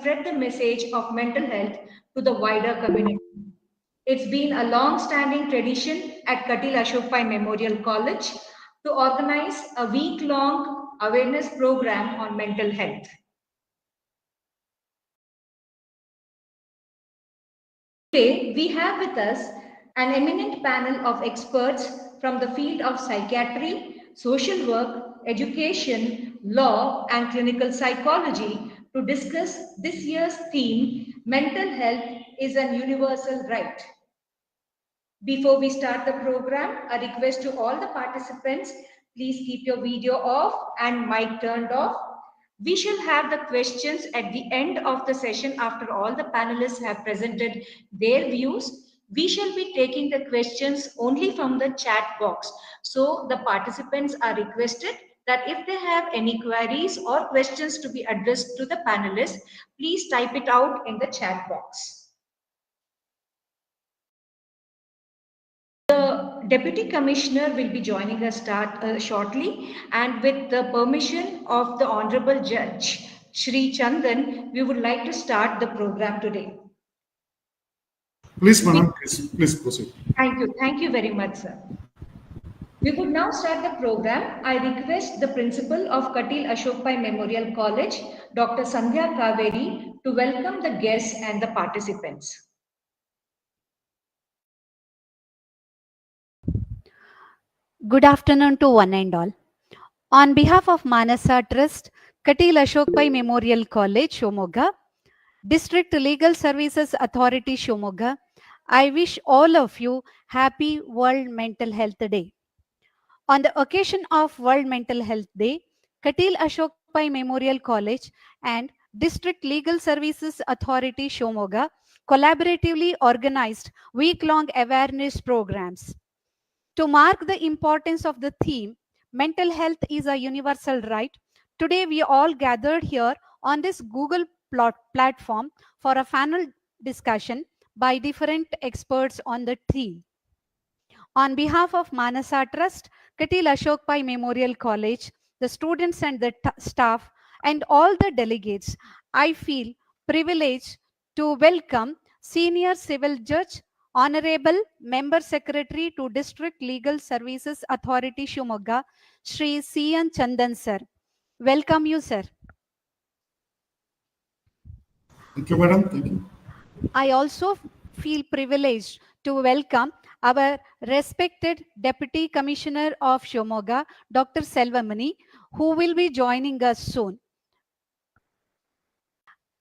spread the message of mental health to the wider community. It's been a long-standing tradition at Katil Ashokpai Memorial College to organize a week-long awareness program on mental health. Today, we have with us an eminent panel of experts from the field of psychiatry, social work, education, law, and clinical psychology to discuss this year's theme, Mental Health is an Universal Right. Before we start the program, a request to all the participants, please keep your video off and mic turned off. We shall have the questions at the end of the session after all the panelists have presented their views. We shall be taking the questions only from the chat box. So the participants are requested that if they have any queries or questions to be addressed to the panelists, please type it out in the chat box. The Deputy Commissioner will be joining us shortly, and with the permission of the Honorable Judge Shri Chandan, we would like to start the program today. Please, Madam, please proceed. Thank you very much, sir. We would now start the program. I request the Principal of Katil Ashokpai Memorial College, Dr. Sandhya Kaveri, to welcome the guests and the participants. Good afternoon to one and all. On behalf of Manasa Trust, Katil Ashokpai Memorial College, Shimoga, District Legal Services Authority, Shimoga, I wish all of you happy World Mental Health Day. On the occasion of World Mental Health Day, Katil Ashokpai Memorial College and District Legal Services Authority, Shimoga, collaboratively organized week-long awareness programs. To mark the importance of the theme, mental health is a universal right, today we all gathered here on this Google platform for a panel discussion by different experts on the theme. On behalf of Manasa Trust, Katil Ashokpai Memorial College, the students and the staff, and all the delegates, I feel privileged to welcome Senior Civil Judge, Honorable Member Secretary to District Legal Services Authority, Shimoga, Shri C.N. Chandan sir. Welcome you, sir. Thank you, Madam. Thank you. I also feel privileged to welcome our respected Deputy Commissioner of Shimoga, Dr. Selvamani, who will be joining us soon.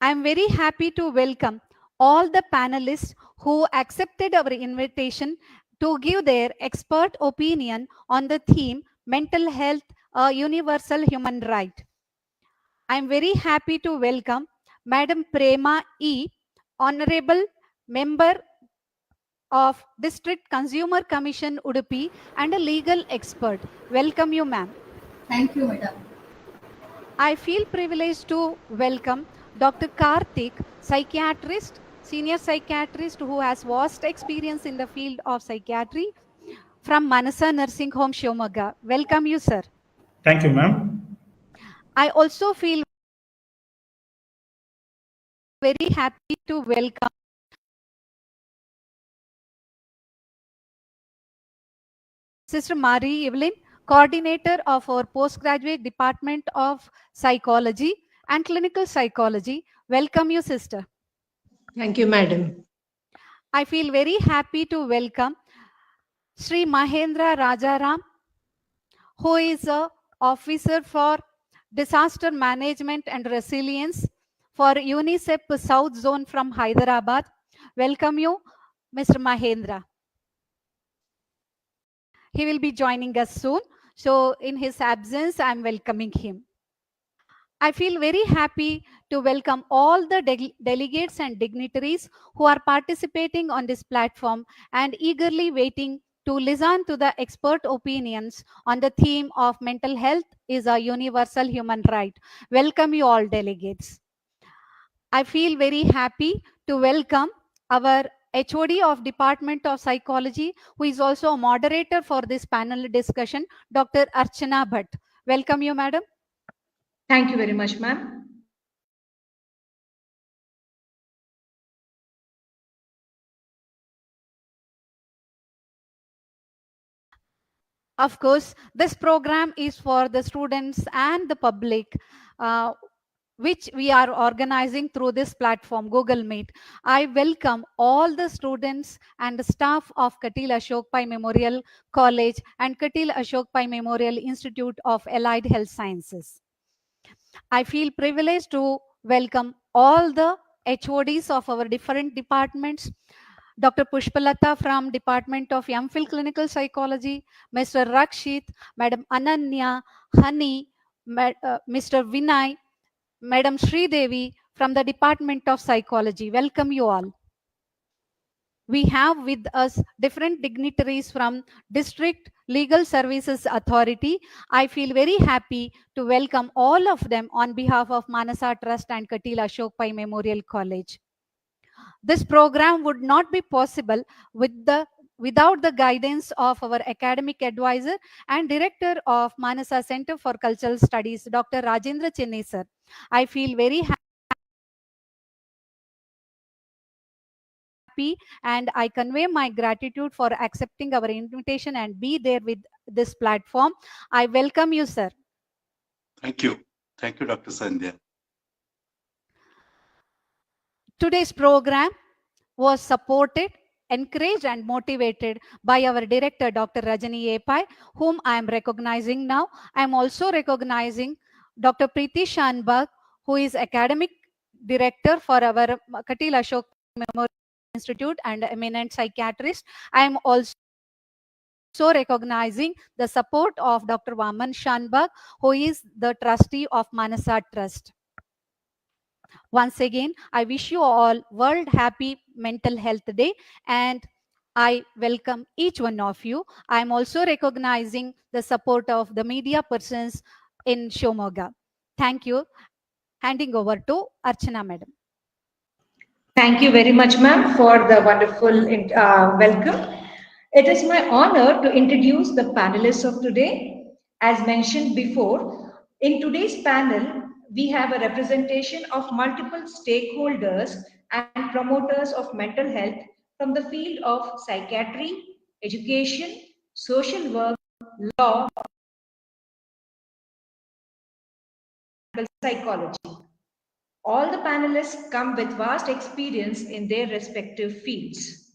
I am very happy to welcome all the panelists who accepted our invitation to give their expert opinion on the theme Mental Health, a Universal Human Right. I am very happy to welcome Madam Prema E., Honorable Member of District Consumer Commission Udupi and a legal expert. Welcome you, ma'am. Thank you, madam. I feel privileged to welcome Dr. Karthik, psychiatrist, senior psychiatrist who has vast experience in the field of psychiatry from Manasa Nursing Home, Shimoga. Welcome you, sir. Thank you, ma'am. I also feel very happy to welcome Sister Marie Evelyn, coordinator of our postgraduate department of psychology and clinical psychology. Welcome you, sister. Thank you, madam. I feel very happy to welcome Sri Mahendra Rajaram, who is a officer for disaster management and resilience for UNICEF South Zone from Hyderabad. Welcome you, Mr. Mahendra. He will be joining us soon. So in his absence, I'm welcoming him. I feel very happy to welcome all the delegates and dignitaries who are participating on this platform and eagerly waiting to listen to the expert opinions on the theme of mental health is a universal human right. Welcome you all delegates. I feel very happy to welcome our HOD of Department of Psychology, who is also a moderator for this panel discussion, Dr. Archana Bhatt. Welcome you, madam. Thank you very much, ma'am. Of course, this program is for the students and the public, which we are organizing through this platform, Google Meet. I welcome all the students and the staff of Katil Ashok Pai Memorial College and Katil Ashok Pai Memorial Institute of Allied Health Sciences. I feel privileged to welcome all the HODs of our different departments. Dr. Pushpalata from Department of MPhil Clinical Psychology, Mr. Rakshit, Madam Ananya, Hani, Mr. Vinay, Madam Sridevi from the Department of Psychology. Welcome you all. We have with us different dignitaries from District Legal Services Authority. I feel very happy to welcome all of them on behalf of Manasa Trust and Katil Ashok Pai Memorial College. This program would not be possible without the guidance of our academic advisor and director of Manasa Center for Cultural Studies, Dr. Rajendra Chennai sir. I feel very happy and I convey my gratitude for accepting our invitation and be there with this platform. I welcome you, sir. Thank you. Thank you, Dr. Sandhya. Today's program was supported, encouraged and motivated by our director, Dr. Rajani Epai, whom I am recognizing now. I am also recognizing Dr. Preeti Shanbag, who is academic director for our Katil Ashok Memorial Institute and eminent psychiatrist. I am also recognizing the support of Dr. Vaman Shanbag, who is the trustee of Manasa Trust. Once again, I wish you all World Happy Mental Health Day and I welcome each one of you. I am also recognizing the support of the media persons in Shimoga. Thank you. Handing over to Archana Madam. Thank you very much, ma'am, for the wonderful welcome. It is my honor to introduce the panelists of today. As mentioned before, in today's panel, we have a representation of multiple stakeholders and promoters of mental health from the field of psychiatry, education, social work, law, and psychology. All the panelists come with vast experience in their respective fields.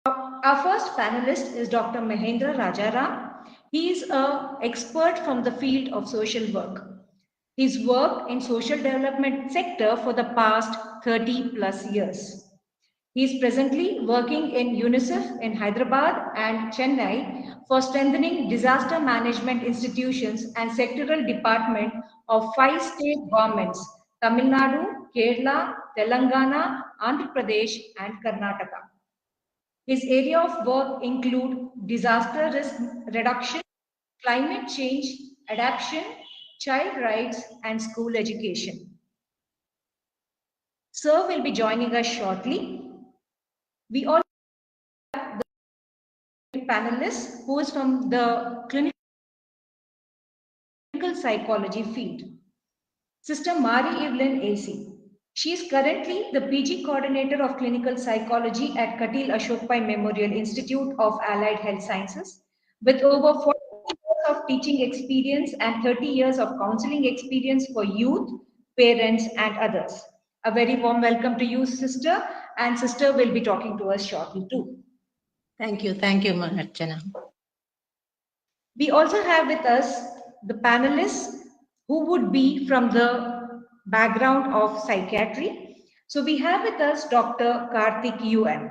Our first panelist is Dr. Mahendra Rajaram. He is an expert from the field of social work. He's worked in social development sector for the past 30 plus years. He is presently working in UNICEF in Hyderabad and Chennai for strengthening disaster management institutions and sectoral department of 5 state governments, Tamil Nadu, Kerala, Telangana, Andhra Pradesh and Karnataka. His area of work include disaster risk reduction, climate change, adaptation, child rights, and school education. Sir will be joining us shortly. We also have the panelist who is from the clinical psychology field, Sister Marie Evelyn AC. She is currently the PG coordinator of clinical psychology at Katil Ashok Pai Memorial Institute of Allied Health Sciences with over 40 years of teaching experience and 30 years of counseling experience for youth, parents, and others. A very warm welcome to you, sister, and sister will be talking to us shortly too. Thank you, Archana. We also have with us the panelists who would be from the background of psychiatry. So we have with us Dr. Karthik UM.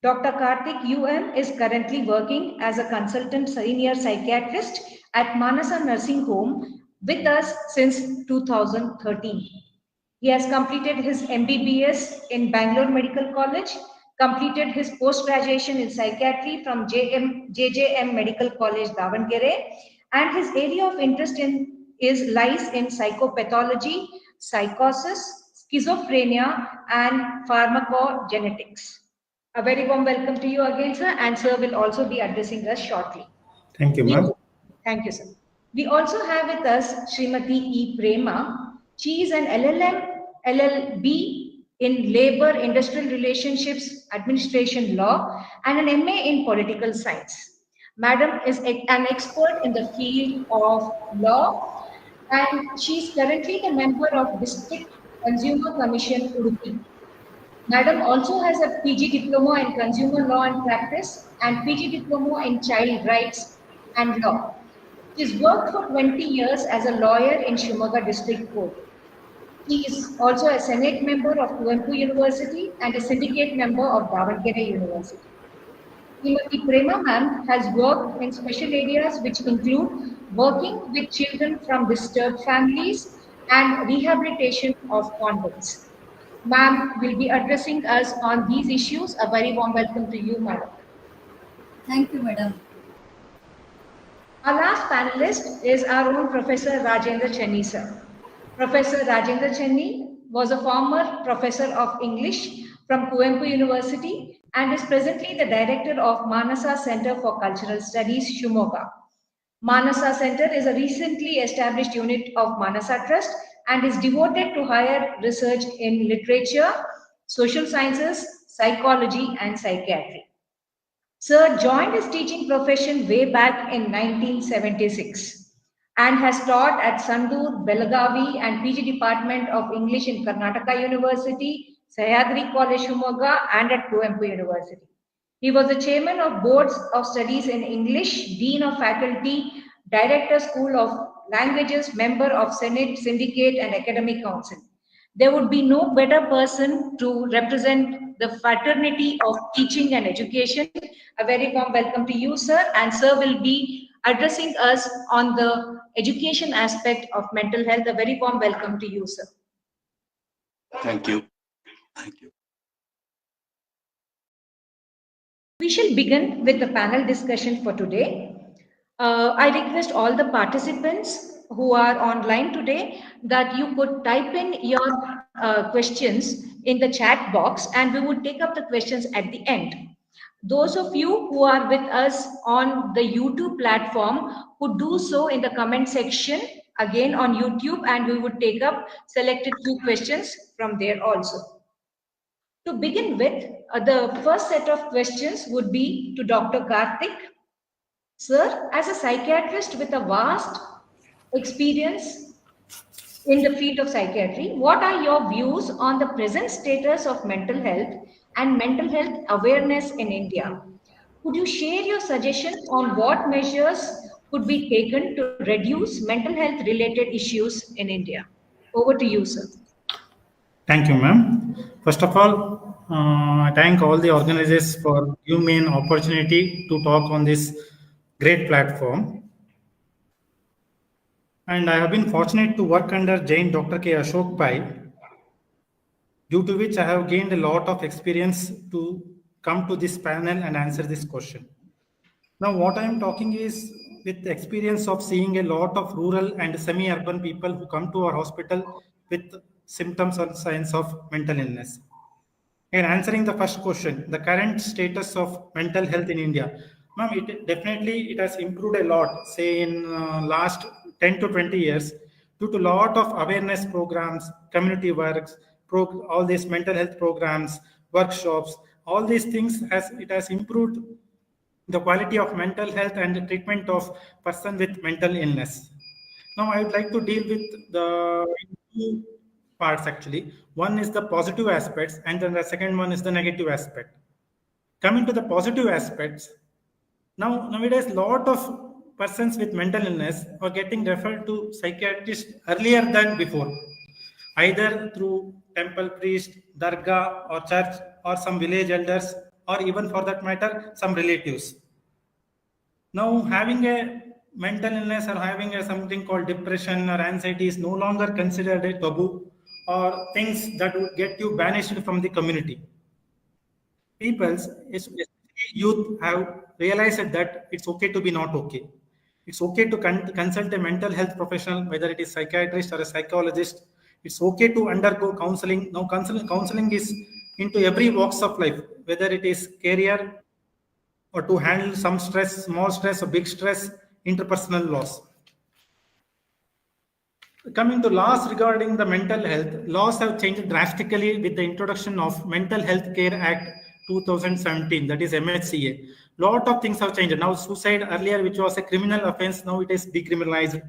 Dr. Karthik UM is currently working as a consultant senior psychiatrist at Manasa Nursing Home with us since 2013. He has completed his MBBS in Bangalore Medical College, completed his post-graduation in psychiatry from JJM Medical College, Davangere, and his area of interest lies in psychopathology, psychosis, schizophrenia, and pharmacogenetics. A very warm welcome to you again, sir, and sir will also be addressing us shortly. Thank you, ma'am. Thank you, sir. We also have with us Srimati E. Prema. She is an LLM, LLB in Labor, Industrial Relationships, Administration Law, and an MA in Political Science. Madam is an expert in the field of law, and she is currently the member of District Consumer Commission, Udupi. Madam also has a PG Diploma in Consumer Law and Practice and PG Diploma in Child Rights and Law. She's worked for 20 years as a lawyer in Shimoga District Court. She is also a Senate member of Kuvempu University and a syndicate member of Davangere University. Srimati Prema ma'am has worked in special areas which include working with children from disturbed families and rehabilitation of convicts. Ma'am will be addressing us on these issues. A very warm welcome to you, madam. Thank you, madam. Our last panelist is our own Professor Rajendra Chenni, sir. Professor Rajendra Chenni was a former professor of English from Kuvempu University and is presently the director of Manasa Center for Cultural Studies, Shimoga. Manasa Center is a recently established unit of Manasa Trust and is devoted to higher research in literature, social sciences, psychology, and psychiatry. Sir joined his teaching profession way back in 1976 and has taught at Sandur, Belagavi, and PG Department of English in Karnataka University, Sahyadri College, Shimoga, and at Kuvempu University. He was the chairman of boards of studies in English, dean of faculty, director School of Languages, member of Senate, Syndicate, and Academic Council. There would be no better person to represent the fraternity of teaching and education. A very warm welcome to you, sir. And sir will be addressing us on the education aspect of mental health. A very warm welcome to you, sir. Thank you. Thank you. We shall begin with the panel discussion for today. I request all the participants who are online today that you could type in your questions in the chat box and we would take up the questions at the end. Those of you who are with us on the YouTube platform could do so in the comment section again on YouTube and we would take up selected few questions from there also. To begin with, the first set of questions would be to Dr. Karthik. Sir, as a psychiatrist with a vast experience in the field of psychiatry, what are your views on the present status of mental health and mental health awareness in India? Could you share your suggestions on what measures could be taken to reduce mental health related issues in India? Over to you, sir. Thank you, ma'am. First of all, I thank all the organizers for giving me an opportunity to talk on this great platform. And I have been fortunate to work under Jain Dr. K. Ashok Pai, due to which I have gained a lot of experience to come to this panel and answer this question. Now, what I am talking is with the experience of seeing a lot of rural and semi-urban people who come to our hospital with symptoms or signs of mental illness. And answering the first question, the current status of mental health in India. Ma'am, it has improved a lot, say in last 10 to 20 years, due to a lot of awareness programs, community works, all these mental health programs, workshops, all these things it has improved the quality of mental health and the treatment of person with mental illness. Now, I would like to deal with the two parts actually. One is the positive aspects, and then the second one is the negative aspect. Coming to the positive aspects, nowadays, a lot of persons with mental illness are getting referred to psychiatrists earlier than before, either through temple priest, dargah or church or some village elders, or even for that matter, some relatives. Now, having a mental illness or having something called depression or anxiety is no longer considered a taboo or things that would get you banished from the community. People, especially youth, have realized that it's okay to be not okay. It's okay to consult a mental health professional, whether it is psychiatrist or a psychologist. It's okay to undergo counseling. Now, counseling is into every walks of life, whether it is career or to handle some stress, small stress or big stress, interpersonal loss. Coming to laws regarding the mental health, laws have changed drastically with the introduction of Mental Health Care Act 2017, that is MHCA. Lot of things have changed. Now suicide earlier, which was a criminal offense, now it is decriminalized.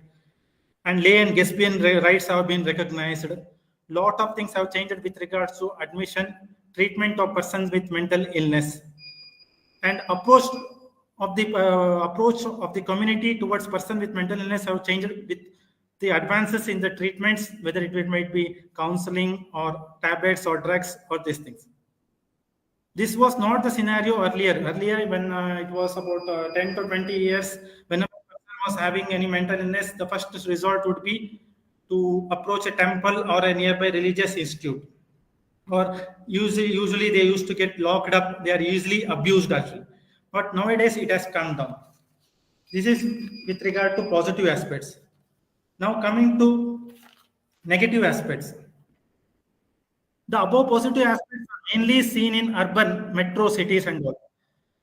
And lay and lesbian rights have been recognized. Lot of things have changed with regards to admission, treatment of persons with mental illness, and approach of the community towards person with mental illness have changed with the advances in the treatments, whether it might be counseling or tablets or drugs or these things. This was not the scenario earlier. Earlier, when it was about 10 to 20 years, when a person was having any mental illness, the first resort would be to approach a temple or a nearby religious institute. Or usually they used to get locked up. They are easily abused actually. But nowadays it has come down. This is with regard to positive aspects. Now coming to negative aspects. The above positive aspects are mainly seen in urban metro cities and all.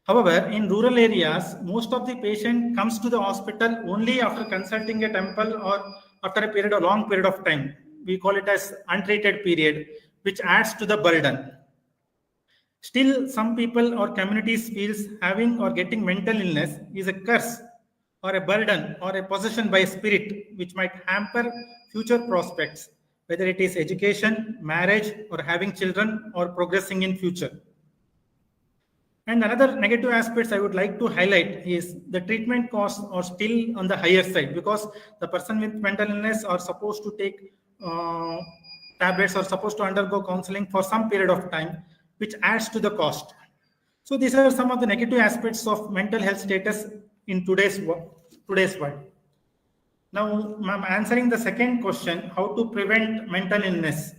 However, in rural areas, most of the patient comes to the hospital only after consulting a temple or after a long period of time. We call it as untreated period, which adds to the burden. Still, some people or communities feels having or getting mental illness is a curse or a burden or a possession by a spirit, which might hamper future prospects, whether it is education, marriage, or having children, or progressing in future. And another negative aspects I would like to highlight is the treatment costs are still on the higher side, because the person with mental illness are supposed to take tablets or supposed to undergo counseling for some period of time, which adds to the cost. So these are some of the negative aspects of mental health status in today's world. Now, I'm answering the second question, how to prevent mental illness.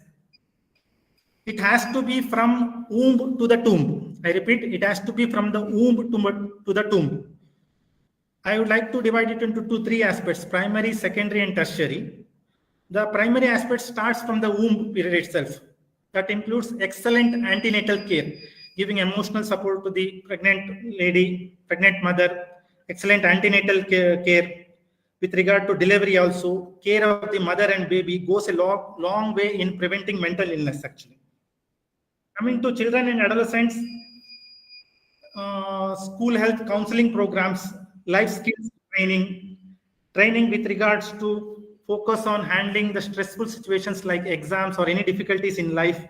It has to be from womb to the tomb. I repeat, it has to be from the womb to the tomb. I would like to divide it into three aspects, primary, secondary, and tertiary. The primary aspect starts from the womb period itself. That includes excellent antenatal care, giving emotional support to the pregnant lady, pregnant mother, excellent antenatal care. With regard to delivery also, care of the mother and baby goes a long way in preventing mental illness actually. Coming to children and adolescents, school health counseling programs, life skills training with regards to focus on handling the stressful situations like exams or any difficulties in life.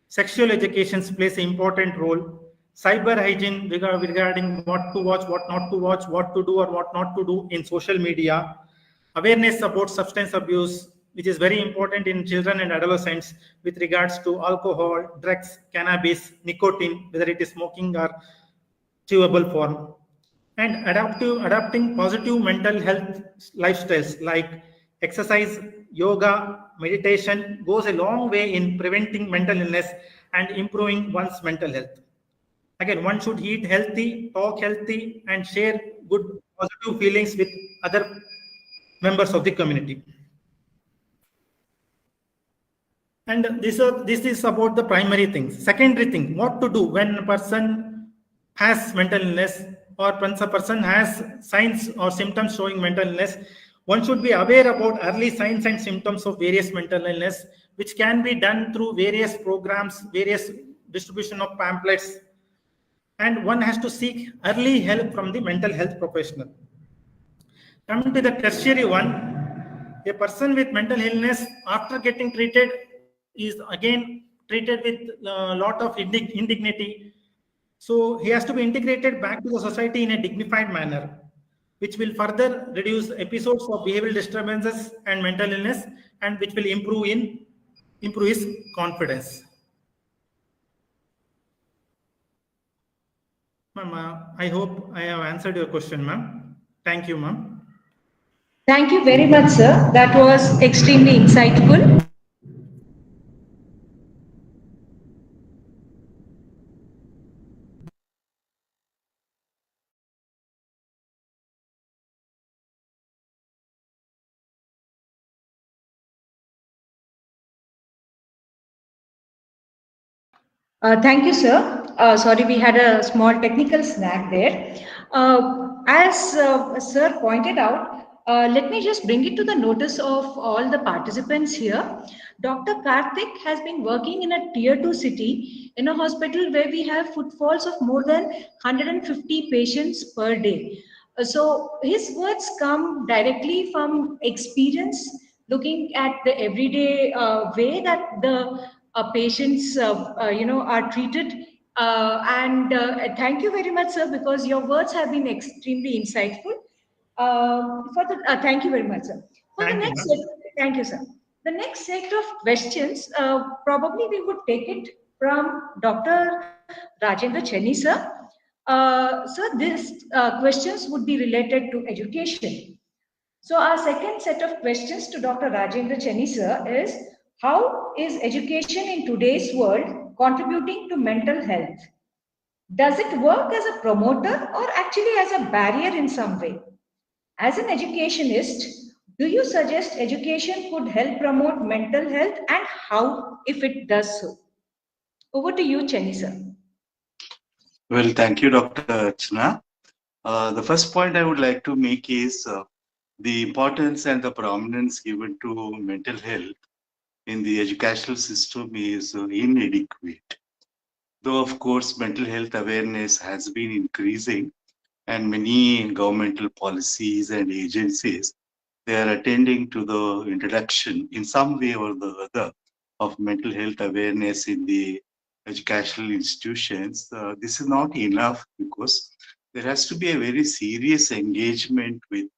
Sexual education plays an important role. Cyber hygiene regarding what to watch, what not to watch, what to do or what not to do in social media. Awareness about substance abuse, which is very important in children and adolescents with regards to alcohol, drugs, cannabis, nicotine, whether it is smoking or chewable form. And adapting positive mental health lifestyles like exercise, yoga, meditation goes a long way in preventing mental illness and improving one's mental health. Again, one should eat healthy, talk healthy, and share good positive feelings with other members of the community. And this is about the primary things. Secondary thing, what to do when a person has mental illness or when a person has signs or symptoms showing mental illness. One should be aware about early signs and symptoms of various mental illness, which can be done through various programs, various distribution of pamphlets, and one has to seek early help from the mental health professional. Coming to the tertiary one, a person with mental illness after getting treated is again treated with a lot of indignity. So he has to be integrated back to the society in a dignified manner, which will further reduce episodes of behavioral disturbances and mental illness, and which will improve his confidence. Ma'am, I hope I have answered your question, ma'am. Thank you, ma'am. Thank you very much, sir. That was extremely insightful. Thank you, sir. Sorry, we had a small technical snag there. As sir pointed out, Let me just bring it to the notice of all the participants here. Dr. Karthik has been working in a tier 2 city in a hospital where we have footfalls of more than 150 patients per day. So his words come directly from experience, looking at the everyday way that the patients, are treated. Thank you very much, sir, because your words have been extremely insightful. Thank you very much, sir. For the Thank you, next ma'am. set, thank you, sir. The next set of questions, probably we would take it from Dr. Rajendra Chenny, sir. So these questions would be related to education. So our second set of questions to Dr. Rajendra Chenny, sir, is how is education in today's world contributing to mental health? Does it work as a promoter or actually as a barrier in some way? As an educationist, do you suggest education could help promote mental health and how if it does so? Over to you, Chenny sir. Well, thank you, Dr. Archana. The first point I would like to make is the importance and the prominence given to mental health in the educational system is inadequate. Though, of course, mental health awareness has been increasing, and many governmental policies and agencies, they are attending to the introduction in some way or the other of mental health awareness in the educational institutions. This is not enough because there has to be a very serious engagement with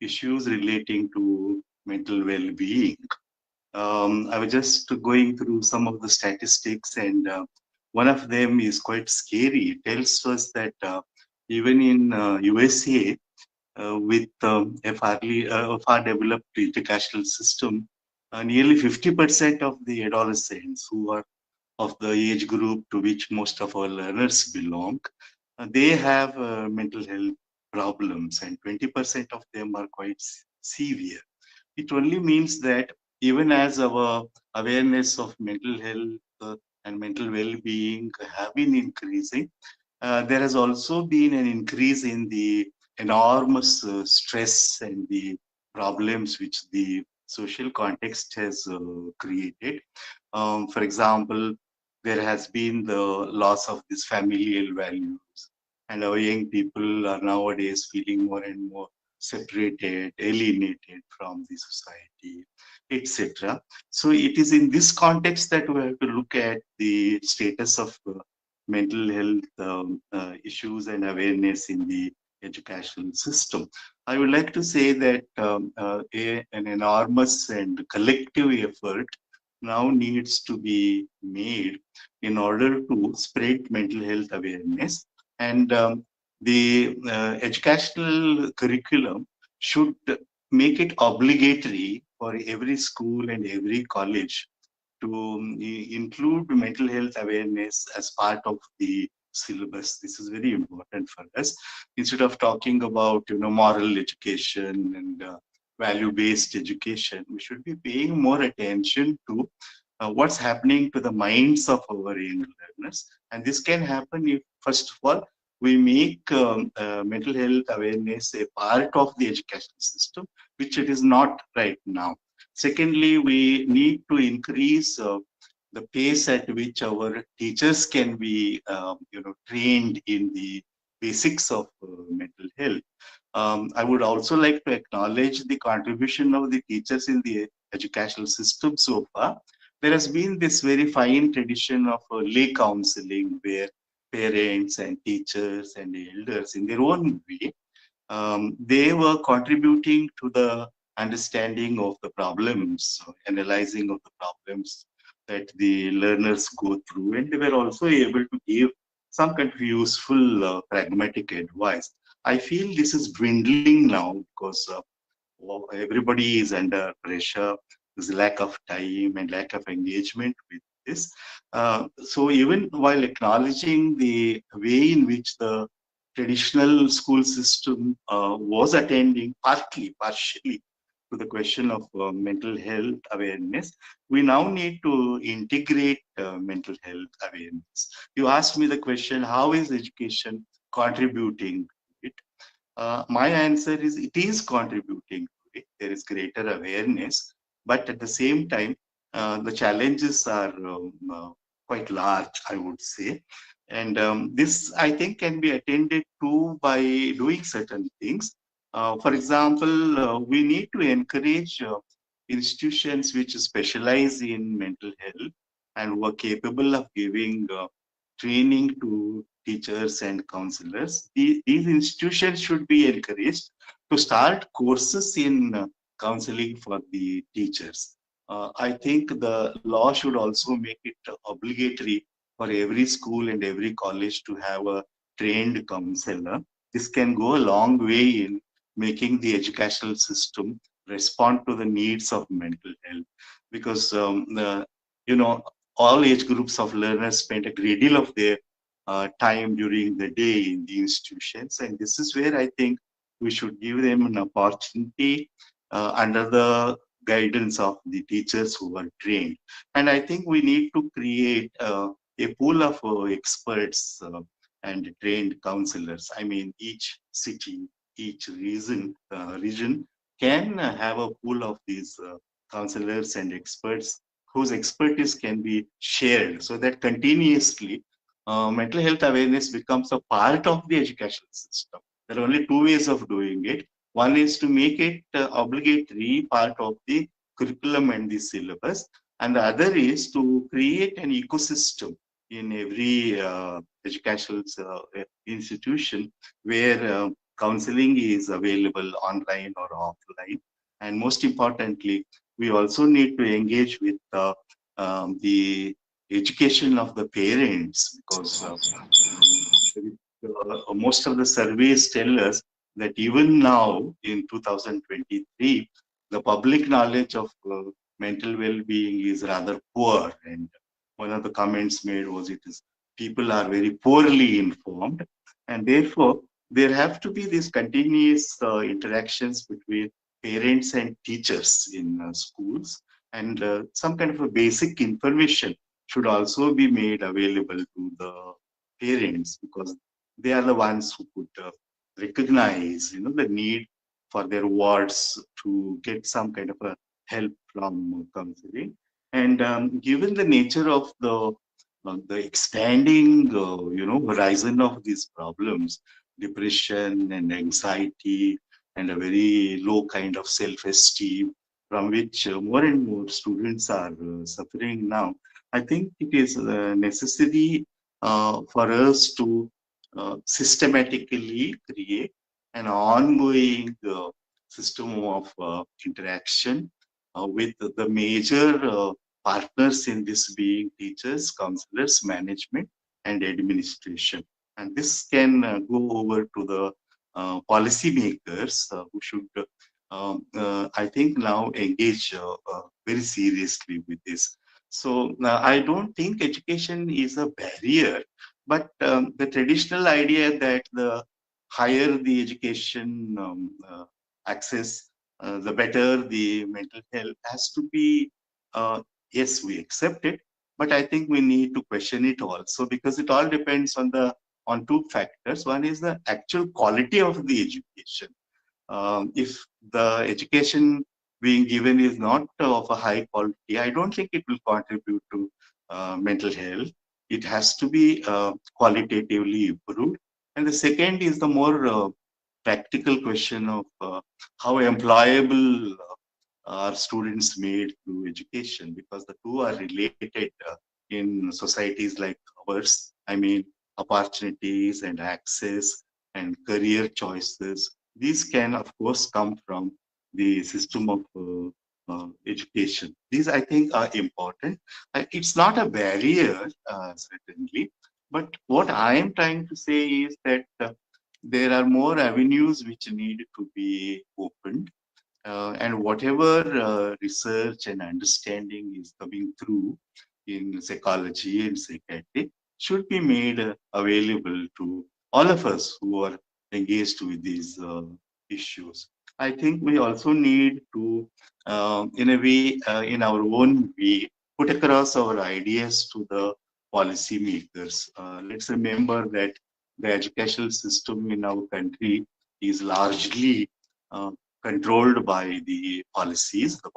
issues relating to mental well-being. I was just going through some of the statistics, and one of them is quite scary. It tells us that even in USA, with a far developed educational system, nearly 50% of the adolescents who are of the age group to which most of our learners belong, they have mental health problems, and 20% of them are quite severe. It only means that even as our awareness of mental health and mental well-being have been increasing, there has also been an increase in the enormous stress and the problems which the social context has created. For example, there has been the loss of these familial values, and our young people are nowadays feeling more and more separated, alienated from the society, etc. So it is in this context that we have to look at the status of mental health issues and awareness in the educational system. I would like to say that an enormous and collective effort now needs to be made in order to spread mental health awareness. And the educational curriculum should make it obligatory for every school and every college to include mental health awareness as part of the syllabus. This is very important for us. Instead of talking about moral education and value-based education, we should be paying more attention to what's happening to the minds of our young learners. And this can happen if, first of all, we make mental health awareness a part of the educational system, which it is not right now. Secondly, we need to increase the pace at which our teachers can be, trained in the basics of mental health. I would also like to acknowledge the contribution of the teachers in the educational system so far. There has been this very fine tradition of lay counseling where parents and teachers and elders in their own way, they were contributing to the understanding of the problems, analyzing of the problems that the learners go through, and they were also able to give some kind of useful pragmatic advice. I feel this is dwindling now because everybody is under pressure. There's lack of time and lack of engagement with this. So even while acknowledging the way in which the traditional school system was attending partially to the question of mental health awareness, we now need to integrate mental health awareness. You asked me the question, how is education contributing to it? My answer is it is contributing to it. There is greater awareness, but at the same time, the challenges are quite large, I would say. And this, I think, can be attended to by doing certain things. For example, we need to encourage institutions which specialize in mental health and who are capable of giving training to teachers and counselors. These institutions should be encouraged to start courses in counseling for the teachers. I think the law should also make it obligatory for every school and every college to have a trained counselor. This can go a long way in making the educational system respond to the needs of mental health, because you know, all age groups of learners spend a great deal of their time during the day in the institutions, and this is where I think we should give them an opportunity under the guidance of the teachers who are trained. And I think we need to create a pool of experts and trained counselors. I mean, each city, each region can have a pool of these counselors and experts whose expertise can be shared, so that continuously mental health awareness becomes a part of the educational system. There are only two ways of doing it. One is to make it obligatory part of the curriculum and the syllabus, and the other is to create an ecosystem in every educational institution where counseling is available online or offline. And most importantly, we also need to engage with the education of the parents, because most of the surveys tell us that even now in 2023, the public knowledge of mental well-being is rather poor. And one of the comments made was people are very poorly informed, and therefore there have to be these continuous interactions between parents and teachers in schools, and some kind of a basic information should also be made available to the parents, because they are the ones who could recognize, the need for their wards to get some kind of a help from counseling. And given the nature of the expanding, horizon of these problems, depression and anxiety, and a very low kind of self-esteem, from which more and more students are suffering now, I think it is necessary for us to systematically create an ongoing system of interaction with the major partners in this, being teachers, counselors, management, and administration. And this can go over to the policy makers who should, I think, now engage very seriously with this. So I don't think education is a barrier, but the traditional idea that the higher the education access, the better the mental health has to be, yes, we accept it, but I think we need to question it also, because it all depends on two factors. One is the actual quality of the education. If the education being given is not of a high quality, I don't think it will contribute to mental health. It has to be qualitatively improved. And the second is the more practical question of how employable are students made through education, because the two are related in societies like ours. I mean, opportunities and access and career choices, these can, of course, come from the system of education. These, I think, are important. It's not a barrier, certainly, but what I am trying to say is that there are more avenues which need to be opened. And whatever research and understanding is coming through in psychology and psychiatry should be made available to all of us who are engaged with these issues. I think we also need to, in a way, in our own way, put across our ideas to the policy makers. Let's remember that the educational system in our country is largely controlled by the policies of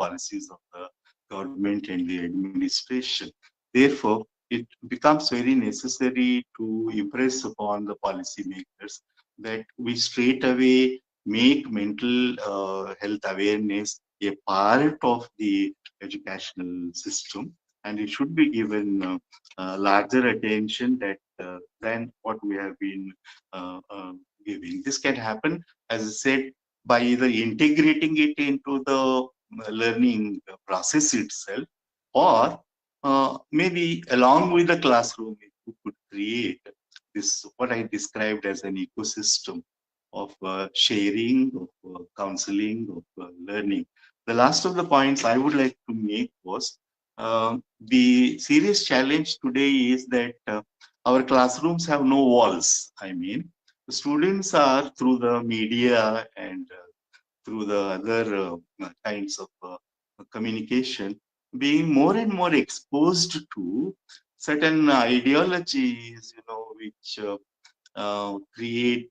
the government and the administration. Therefore, it becomes very necessary to impress upon the policymakers that we straight away make mental health awareness a part of the educational system, and it should be given larger attention than what we have been giving. This can happen, as I said, by either integrating it into the learning process itself, or maybe along with the classroom, we could create this, what I described as an ecosystem of sharing, of counseling, of learning. The last of the points I would like to make was the serious challenge today is that our classrooms have no walls. I mean, the students are through the media and through the other kinds of communication being more and more exposed to certain ideologies, which create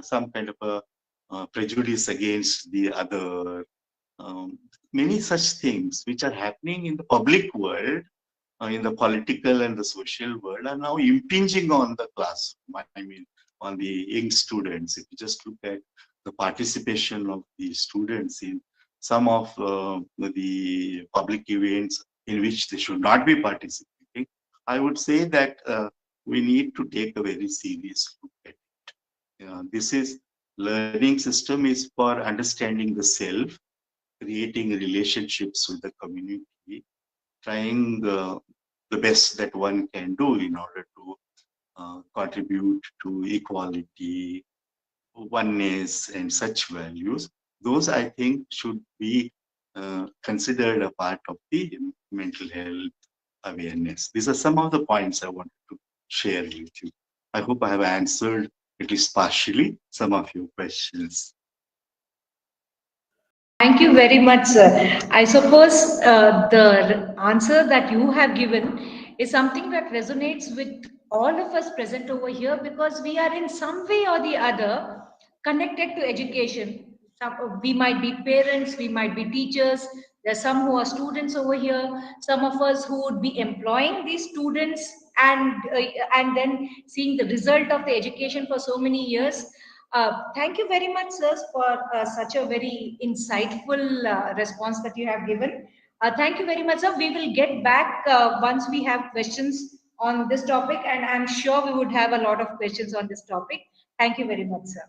some kind of a prejudice against the other. Many such things which are happening in the public world, in the political and the social world, are now impinging on the classroom. I mean, on the young students. If you just look at the participation of the students in some of the public events in which they should not be participating, I would say that we need to take a very serious look at it. This is learning system is for understanding the self, creating relationships with the community, trying the best that one can do in order to contribute to equality, oneness, and such values. Those, I think, should be considered a part of the mental health awareness. These are some of the points I wanted to share with you. I hope I have answered, at least partially, some of your questions. Thank you very much, sir. I suppose the answer that you have given is something that resonates with all of us present over here, because we are in some way or the other connected to education. We might be parents, we might be teachers. There's some who are students over here. Some of us who would be employing these students and then seeing the result of the education for so many years. Thank you very much, sirs, for such a very insightful response that you have given. Thank you very much, sir. We will get back once we have questions on this topic, and I'm sure we would have a lot of questions on this topic. Thank you very much, sir.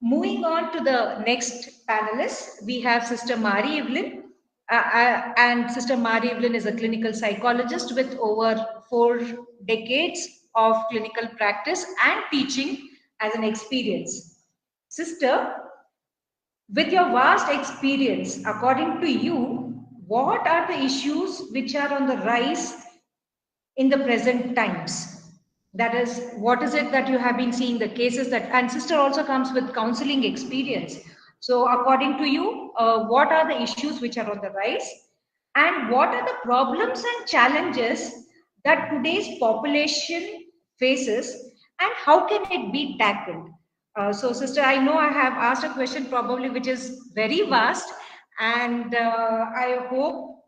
Moving on to the next panelist, we have Sister Mari Evelyn. And Sister Mari Evelyn is a clinical psychologist with over 4 decades of clinical practice and teaching as an experience. Sister, with your vast experience, according to you, what are the issues which are on the rise in the present times? That is, what is it that you have been seeing, the cases that, and sister also comes with counseling experience. So according to you, what are the issues which are on the rise? And what are the problems and challenges that today's population faces, and how can it be tackled? So sister, I know I have asked a question probably which is very vast, and I hope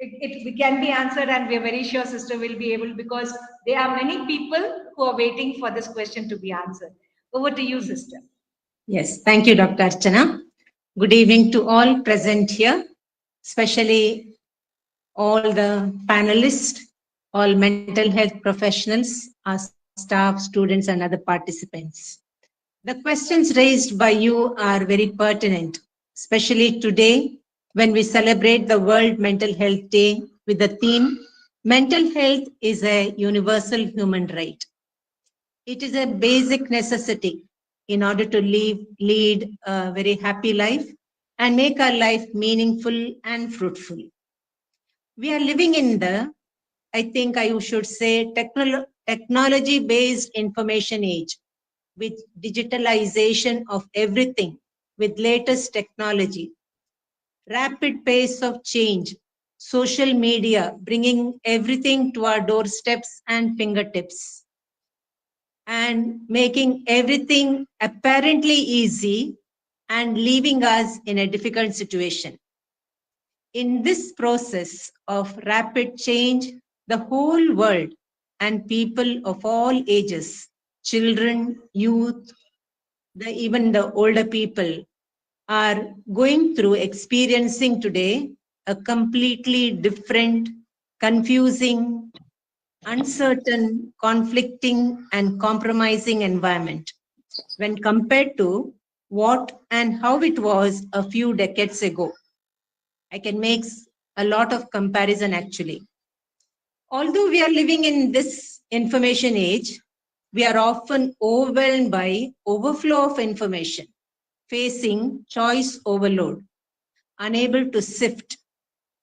it can be answered, and we're very sure sister will be able, because there are many people who are waiting for this question to be answered. Over to you, sister. Yes, thank you, Dr. Archana. Good evening to all present here, especially all the panelists, all mental health professionals, our staff, students, and other participants. The questions raised by you are very pertinent, especially today when we celebrate the World Mental Health Day with the theme, Mental Health is a Universal Human Right. It is a basic necessity in order to lead a very happy life and make our life meaningful and fruitful. We are living in the, I think I should say, technology-based information age, with digitalization of everything, with latest technology, rapid pace of change, social media bringing everything to our doorsteps and fingertips. and making everything apparently easy and leaving us in a difficult situation. In this process of rapid change, the whole world and people of all ages, children, youth, even the older people, are going through experiencing today a completely different, confusing, uncertain, conflicting, and compromising environment when compared to what and how it was a few decades ago. I can make a lot of comparison actually. Although we are living in this information age, we are often overwhelmed by overflow of information, facing choice overload, unable to sift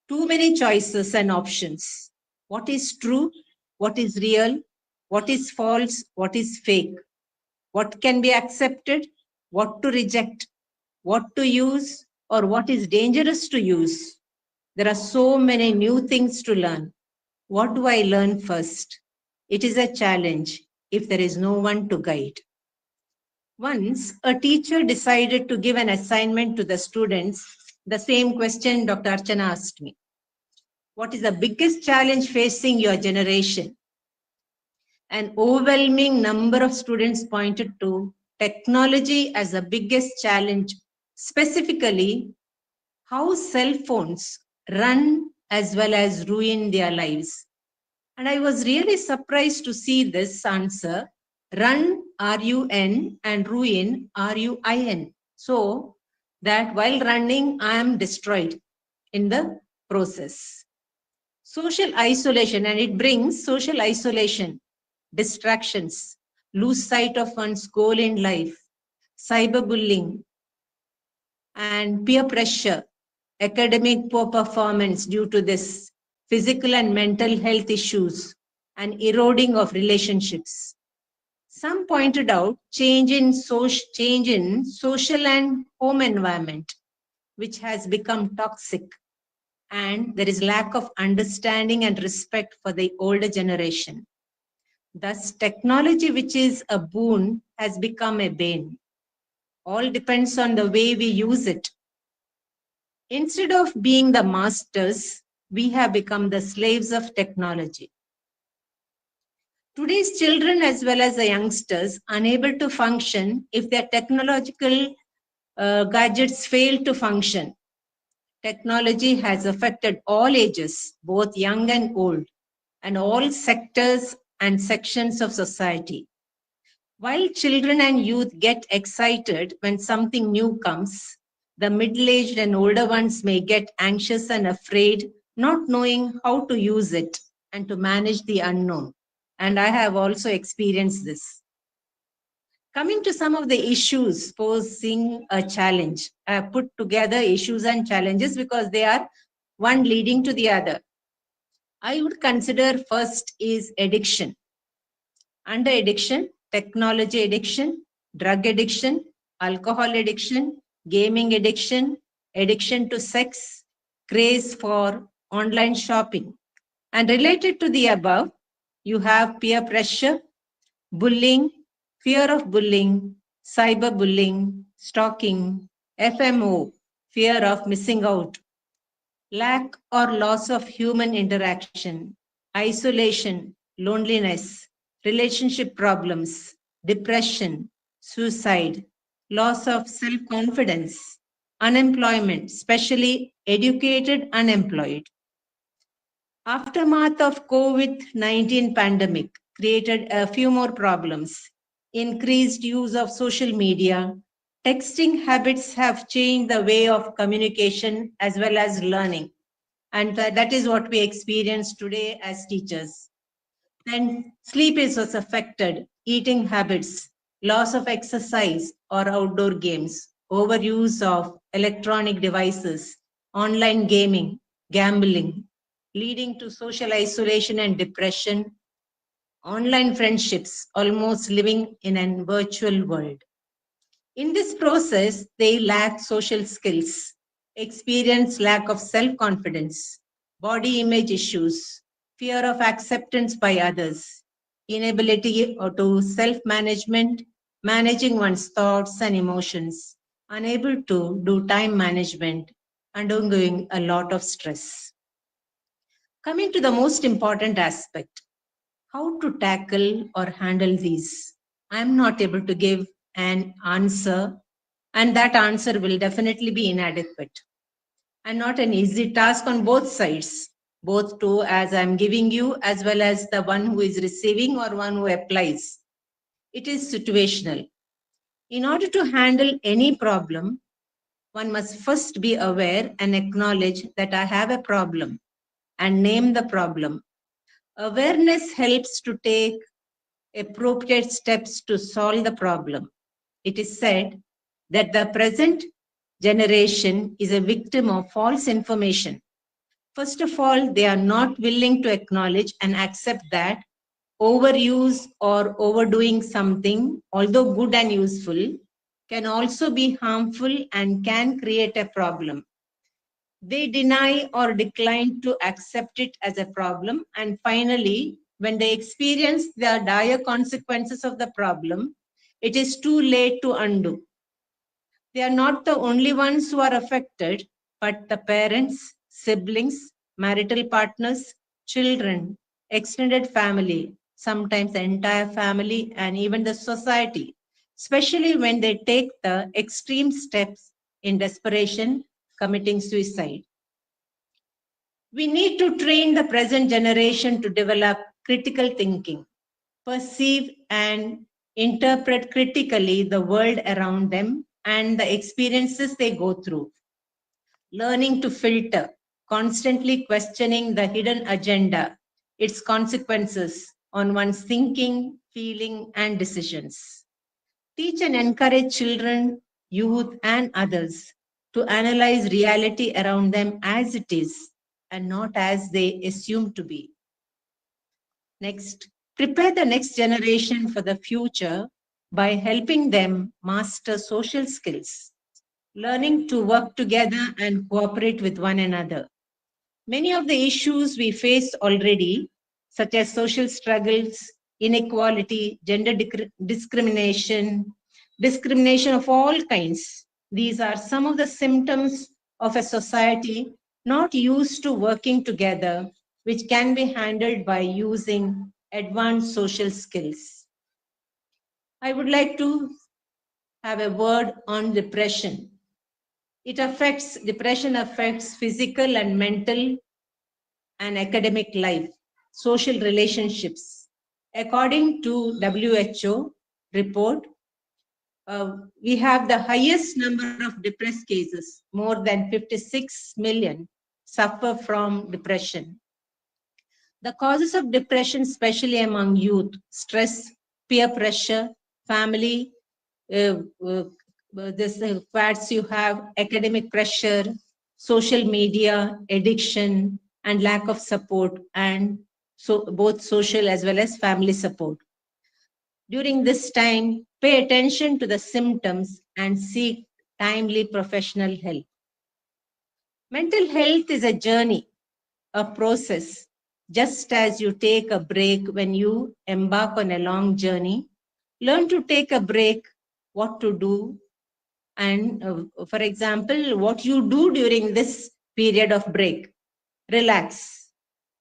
too many choices and options. What is true? What is real? What is false? What is fake? What can be accepted? What to reject? What to use? Or what is dangerous to use? There are so many new things to learn. What do I learn first? It is a challenge if there is no one to guide. Once a teacher decided to give an assignment to the students, the same question Dr. Archana asked me. What is the biggest challenge facing your generation? An overwhelming number of students pointed to technology as the biggest challenge, specifically how cell phones run as well as ruin their lives. And I was really surprised to see this answer, run, R-U-N, and ruin, R-U-I-N. So that while running, I am destroyed in the process. Social isolation, and it brings social isolation, distractions, lose sight of one's goal in life, cyberbullying, and peer pressure, academic poor performance due to this, physical and mental health issues, and eroding of relationships. Some pointed out change in social and home environment, which has become toxic, and there is lack of understanding and respect for the older generation. Thus, technology, which is a boon, has become a bane. All depends on the way we use it. Instead of being the masters, we have become the slaves of technology. Today's children as well as the youngsters unable to function if their technological gadgets fail to function. Technology has affected all ages, both young and old, and all sectors and sections of society. While children and youth get excited when something new comes, the middle-aged and older ones may get anxious and afraid, not knowing how to use it and to manage the unknown. And I have also experienced this. Coming to some of the issues posing a challenge, I have put together issues and challenges because they are one leading to the other. I would consider first is addiction. Under addiction, technology addiction, drug addiction, alcohol addiction, gaming addiction, addiction to sex, craze for online shopping. And related to the above, you have peer pressure, bullying, fear of bullying, cyberbullying, stalking, FMO, fear of missing out, lack or loss of human interaction, isolation, loneliness, relationship problems, depression, suicide, loss of self-confidence, unemployment, especially educated unemployed. Aftermath of COVID-19 pandemic created a few more problems. Increased use of social media, texting habits have changed the way of communication as well as learning. And that is what we experience today as teachers. Then sleep is also affected, eating habits, loss of exercise or outdoor games, overuse of electronic devices, online gaming, gambling, leading to social isolation and depression, online friendships, almost living in a virtual world. In this process, they lack social skills, experience lack of self-confidence, body image issues, fear of acceptance by others, inability or to self-management, managing one's thoughts and emotions, unable to do time management, undergoing a lot of stress. Coming to the most important aspect, how to tackle or handle these. I'm not able to give an answer, and that answer will definitely be inadequate and not an easy task on both sides, both to as I'm giving you as well as the one who is receiving or one who applies. It is situational. In order to handle any problem, one must first be aware and acknowledge that I have a problem and name the problem. Awareness helps to take appropriate steps to solve the problem. It is said that the present generation is a victim of false information. First of all, they are not willing to acknowledge and accept that overuse or overdoing something, although good and useful, can also be harmful and can create a problem. They deny or decline to accept it as a problem. And finally, when they experience the dire consequences of the problem, it is too late to undo. They are not the only ones who are affected, but the parents, siblings, marital partners, children, extended family, sometimes the entire family, and even the society, especially when they take the extreme steps in desperation, committing suicide. We need to train the present generation to develop critical thinking, perceive and interpret critically the world around them and the experiences they go through. Learning to filter, constantly questioning the hidden agenda, its consequences on one's thinking, feeling, and decisions. Teach and encourage children, youth, and others to analyze reality around them as it is and not as they assume to be. Next, prepare the next generation for the future by helping them master social skills, learning to work together and cooperate with one another. Many of the issues we face already, such as social struggles, inequality, gender discrimination, discrimination of all kinds, these are some of the symptoms of a society not used to working together, which can be handled by using advanced social skills. I would like to have a word on depression. Depression affects physical and mental and academic life, social relationships. According to WHO report, we have the highest number of depressed cases. More than 56 million suffer from depression. The causes of depression, especially among youth, stress, peer pressure, family, facts you have, academic pressure, social media, addiction, and lack of support, and so both social as well as family support. During this time, pay attention to the symptoms and seek timely professional help. Mental health is a journey, a process. Just as you take a break when you embark on a long journey, learn to take a break, what to do, and for example, what you do during this period of break. Relax,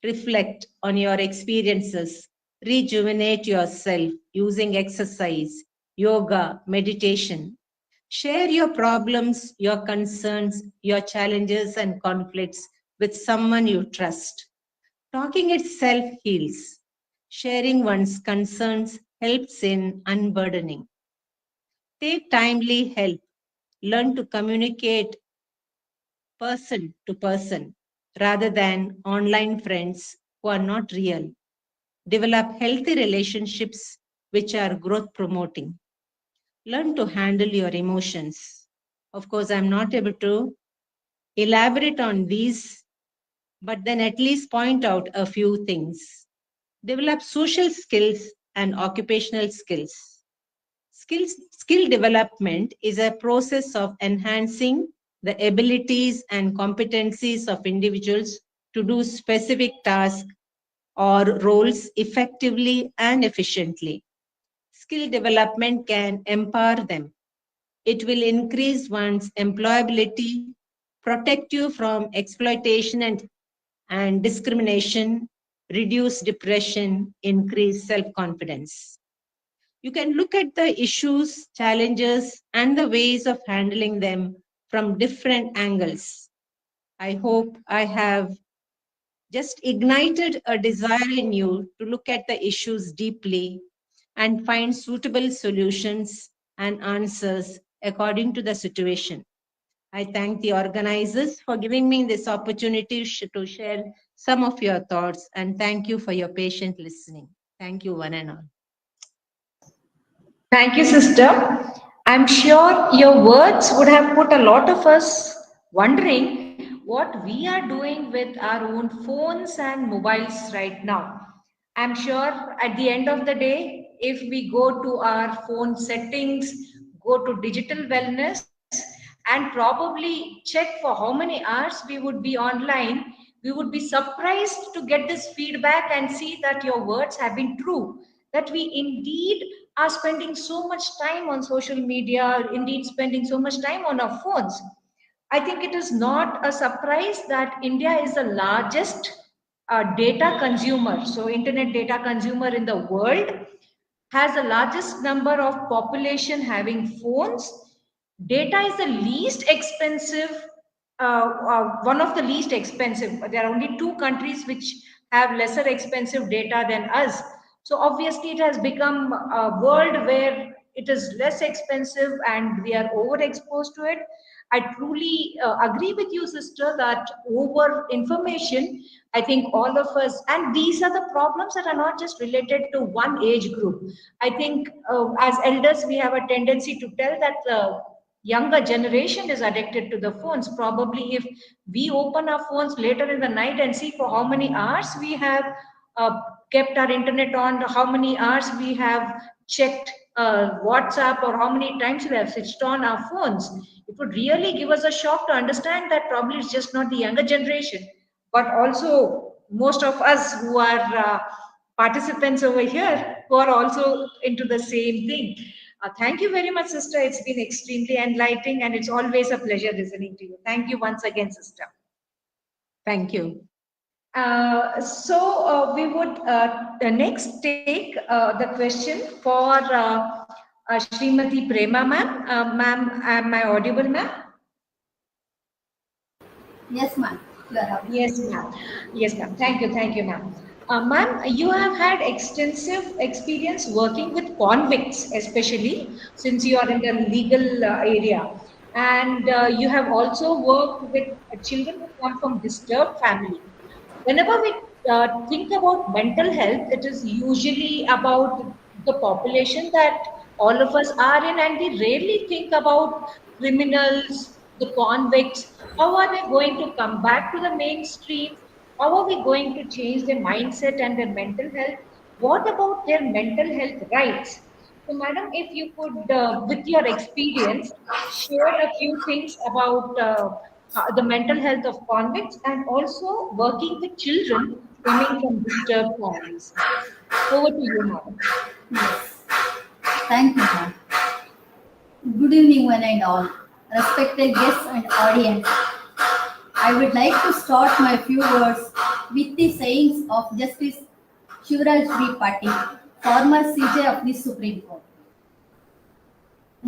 reflect on your experiences, rejuvenate yourself using exercise, yoga, meditation. Share your problems, your concerns, your challenges and conflicts with someone you trust. Talking itself heals. Sharing one's concerns helps in unburdening. Take timely help. Learn to communicate person to person rather than online friends who are not real. Develop healthy relationships which are growth promoting. Learn to handle your emotions. Of course, I'm not able to elaborate on these, but then at least point out a few things. Develop social skills and occupational skills. Skill development is a process of enhancing the abilities and competencies of individuals to do specific tasks or roles effectively and efficiently. Skill development can empower them. It will increase one's employability, protect you from exploitation and discrimination, reduce depression, increase self-confidence. You can look at the issues, challenges, and the ways of handling them from different angles. I hope I have just ignited a desire in you to look at the issues deeply and find suitable solutions and answers according to the situation. I thank the organizers for giving me this opportunity to share some of your thoughts, and thank you for your patient listening. Thank you, one and all. Thank you, sister. I'm sure your words would have put a lot of us wondering what we are doing with our own phones and mobiles right now. I'm sure at the end of the day, if we go to our phone settings, go to digital wellness, and probably check for how many hours we would be online, we would be surprised to get this feedback and see that your words have been true, that we indeed are spending so much time on social media, indeed spending so much time on our phones. I think it is not a surprise that India is the largest data consumer, so internet data consumer in the world, has the largest number of population having phones. Data is the least expensive, one of the least expensive. There are only 2 countries which have lesser expensive data than us. So obviously it has become a world where it is less expensive and we are overexposed to it. I truly agree with you, sister, that over information, I think all of us, and these are the problems that are not just related to one age group. I think as elders, we have a tendency to tell that the younger generation is addicted to the phones. Probably if we open our phones later in the night and see for how many hours we have kept our internet on, how many hours we have checked WhatsApp, or how many times we have switched on our phones, it would really give us a shock to understand that probably it's just not the younger generation, but also most of us who are participants over here who are also into the same thing. Thank you very much, sister. It's been extremely enlightening and it's always a pleasure listening to you. Thank you once again, sister. Thank you. We would next take the question for Srimati Prema ma'am. Ma'am, am I audible, ma'am? Yes, ma'am. You are audible. Yes, ma'am. Yes, ma'am. Thank you, ma'am. Ma'am, you have had extensive experience working with convicts, especially since you are in the legal area. And you have also worked with children who come from disturbed family. Whenever we think about mental health, it is usually about the population that all of us are in, and we rarely think about criminals, the convicts. How are they going to come back to the mainstream? How are we going to change their mindset and their mental health? What about their mental health rights? So, madam, if you could, with your experience, share a few things about the mental health of convicts and also working with children coming from disturbed families. Over to you, madam. Yes. Thank you, ma'am. Good evening, one and all. Respected guests and audience. I would like to start my few words with the sayings of Justice Shivraj B. Patil, former CJ of the Supreme Court.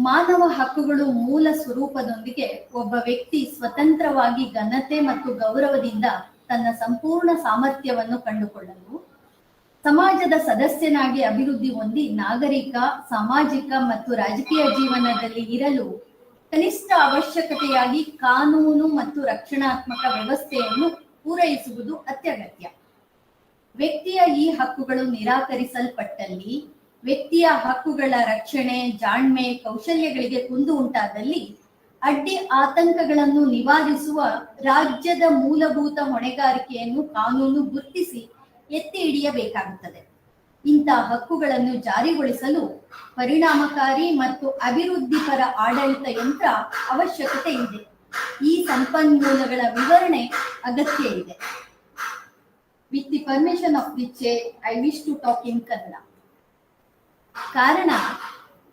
ಮಾನವ ಹಕ್ಕುಗಳು ಮೂಲ ಸ್ವರೂಪದೊಂದಿಗೆ ಒಬ್ಬ ವ್ಯಕ್ತಿ ಸ್ವತಂತ್ರವಾಗಿ ಘನತೆ ಮತ್ತು ಗೌರವದಿಂದ ತನ್ನ ಸಂಪೂರ್ಣ ಸಾಮರ್ಥ್ಯವನ್ನು ಕಂಡುಕೊಳ್ಳಲು, ಸಮಾಜದ ಸದಸ್ಯನಾಗಿ ಅಭಿವೃದ್ಧಿ ಹೊಂದಿ ನಾಗರಿಕ, ಸಾಮಾಜಿಕ ಮತ್ತು ರಾಜಕೀಯ ಜೀವನದಲ್ಲಿ ಇರಲು ಕನಿಷ್ಠ ಅವಶ್ಯಕತೆಯಾಗಿ ಕಾನೂನು ಮತ್ತು ರಕ್ಷಣಾತ್ಮಕ ವ್ಯವಸ್ಥೆಯನ್ನು ಪೂರೈಸುವುದು ಅತ್ಯಗತ್ಯ. ವ್ಯಕ್ತಿಯ ಈ ಹಕ್ಕುಗಳು ನಿರಾಕರಿಸಲ್ಪಟ್ಟಲ್ಲಿ, ವ್ಯಕ್ತಿಯ ಹಕ್ಕುಗಳ ರಕ್ಷಣೆ, ಜಾಣ್ಮೆ, ಕೌಶಲ್ಯಗಳಿಗೆ ಕುಂದು ಉಂಟಾದಲ್ಲಿ ಅಡ್ಡಿ ಆತಂಕಗಳನ್ನು ನಿವಾರಿಸುವ ರಾಜ್ಯದ ಮೂಲಭೂತ ಹೊಣೆಗಾರಿಕೆಯನ್ನು ಕಾನೂನು ಗುರುತಿಸಿ ಎತ್ತಿ ಹಿಡಿಯಬೇಕಾಗುತ್ತದೆ. ಇಂಥ ಹಕ್ಕುಗಳನ್ನು ಜಾರಿಗೊಳಿಸಲು ಪರಿಣಾಮಕಾರಿ ಮತ್ತು ಅಭಿವೃದ್ಧಿಪರ ಆಡಳಿತ ಯಂತ್ರ ಅವಶ್ಯಕತೆ ಇದೆ. ಈ ಸಂಪನ್ಮೂಲಗಳ ವಿವರಣೆ ಅಗತ್ಯ ಇದೆ. With the permission of the chair, I wish to talk in Kannada. ಕಾರಣ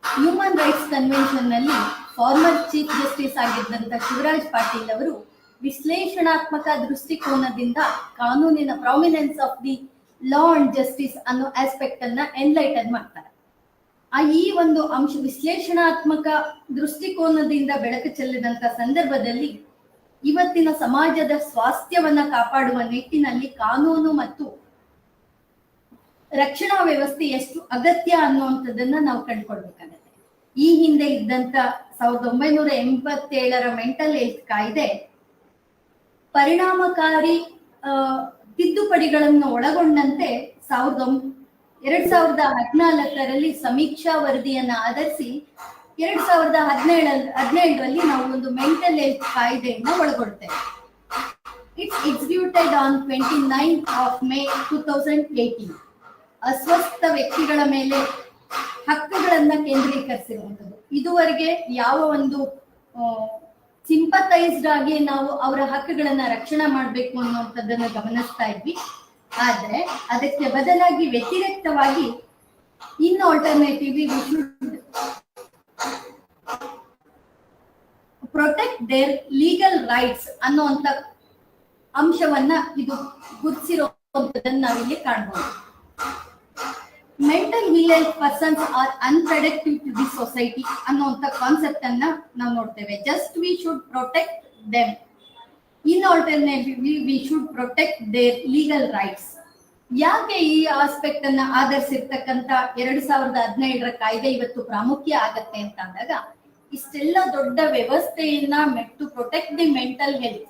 ಹ್ಯೂಮನ್ ರೈಟ್ಸ್ ಕನ್ವೆನ್ಷನ್ ನಲ್ಲಿ ಫಾರ್ಮರ್ ಚೀಫ್ ಜಸ್ಟಿಸ್ ಆಗಿದ್ದಂತ ಶಿವರಾಜ್ ಪಾಟೀಲ್ ಅವರು ವಿಶ್ಲೇಷಣಾತ್ಮಕ ದೃಷ್ಟಿಕೋನದಿಂದ ಕಾನೂನಿನ prominence of the law and justice ಅನ್ನೋ ಆಸ್ಪೆಕ್ಟ್ ಅನ್ನ ಎನ್ಲೈಟನ್ ಮಾಡ್ತಾರೆ. ಈ ಒಂದು ಅಂಶ ವಿಶ್ಲೇಷಣಾತ್ಮಕ ದೃಷ್ಟಿಕೋನದಿಂದ ಬೆಳಕು ಚೆಲ್ಲಿದಂತ ಸಂದರ್ಭದಲ್ಲಿ ಇವತ್ತಿನ ಸಮಾಜದ ಸ್ವಾಸ್ಥ್ಯವನ್ನ ಕಾಪಾಡುವ ನಿಟ್ಟಿನಲ್ಲಿ ಕಾನೂನು ಮತ್ತು ರಕ್ಷಣಾ ವ್ಯವಸ್ಥೆ ಎಷ್ಟು ಅಗತ್ಯ ಅನ್ನುವಂಥದ್ದನ್ನ ನಾವು ಕಂಡುಕೊಳ್ಬೇಕಾಗತ್ತೆ. ಈ ಹಿಂದೆ ಇದ್ದಂತ 1987 ಮೆಂಟಲ್ ಹೆಲ್ತ್ ಕಾಯ್ದೆ ಪರಿಣಾಮಕಾರಿ ತಿದ್ದುಪಡಿಗಳನ್ನು ಒಳಗೊಂಡಂತೆ 2014ರಲ್ಲಿ ಸಮೀಕ್ಷಾ ವರದಿಯನ್ನ ಆಧರಿಸಿ 2017ರಲ್ಲಿ ನಾವು ಒಂದು ಮೆಂಟಲ್ ಹೆಲ್ತ್ ಕಾಯ್ದೆಯನ್ನ ಒಳಗೊಳ್ತೇವೆ. It's executed on 29th May 2018. ಅಸ್ವಸ್ಥ ವ್ಯಕ್ತಿಗಳ ಮೇಲೆ ಹಕ್ಕುಗಳನ್ನ ಕೇಂದ್ರೀಕರಿಸಿರುವಂಥದ್ದು. ಇದುವರೆಗೆ ಯಾವ ಒಂದು ಸಿಂಪತೈಸ್ಡ್ ಆಗಿ ನಾವು ಅವರ ಹಕ್ಕುಗಳನ್ನ ರಕ್ಷಣೆ ಮಾಡಬೇಕು ಅನ್ನುವಂಥದ್ದನ್ನ ಗಮನಿಸ್ತಾ ಇದ್ವಿ. ಆದ್ರೆ ಅದಕ್ಕೆ ಬದಲಾಗಿ ವ್ಯತಿರಿಕ್ತವಾಗಿ in alternatively we should protect their legal rights ಅನ್ನುವಂತ ಅಂಶವನ್ನ ಇದು ಗುರುತಿಸಿರುವಂತದನ್ನ ನಾವಿಲ್ಲಿ ಕಾಣಬಹುದು. Mental ill persons are unpredictive to the society ಅನ್ನುವಂತ ಕಾನ್ಸೆಪ್ಟ್ ಅನ್ನ ನಾವು ನೋಡ್ತೇವೆ. Just we should protect them, in alternatively we should protect their legal rights. ಯಾಕೆ ಈ ಆಸ್ಪೆಕ್ಟ್ ಅನ್ನ ಆಧರಿಸಿರ್ತಕ್ಕಂತ 2017ರ ಕಾಯ್ದೆ ಇವತ್ತು ಪ್ರಾಮುಖ್ಯ ಆಗತ್ತೆ ಅಂತ ಅಂದಾಗ, ಇಷ್ಟೆಲ್ಲ ದೊಡ್ಡ ವ್ಯವಸ್ಥೆಯನ್ನ to protect the mental health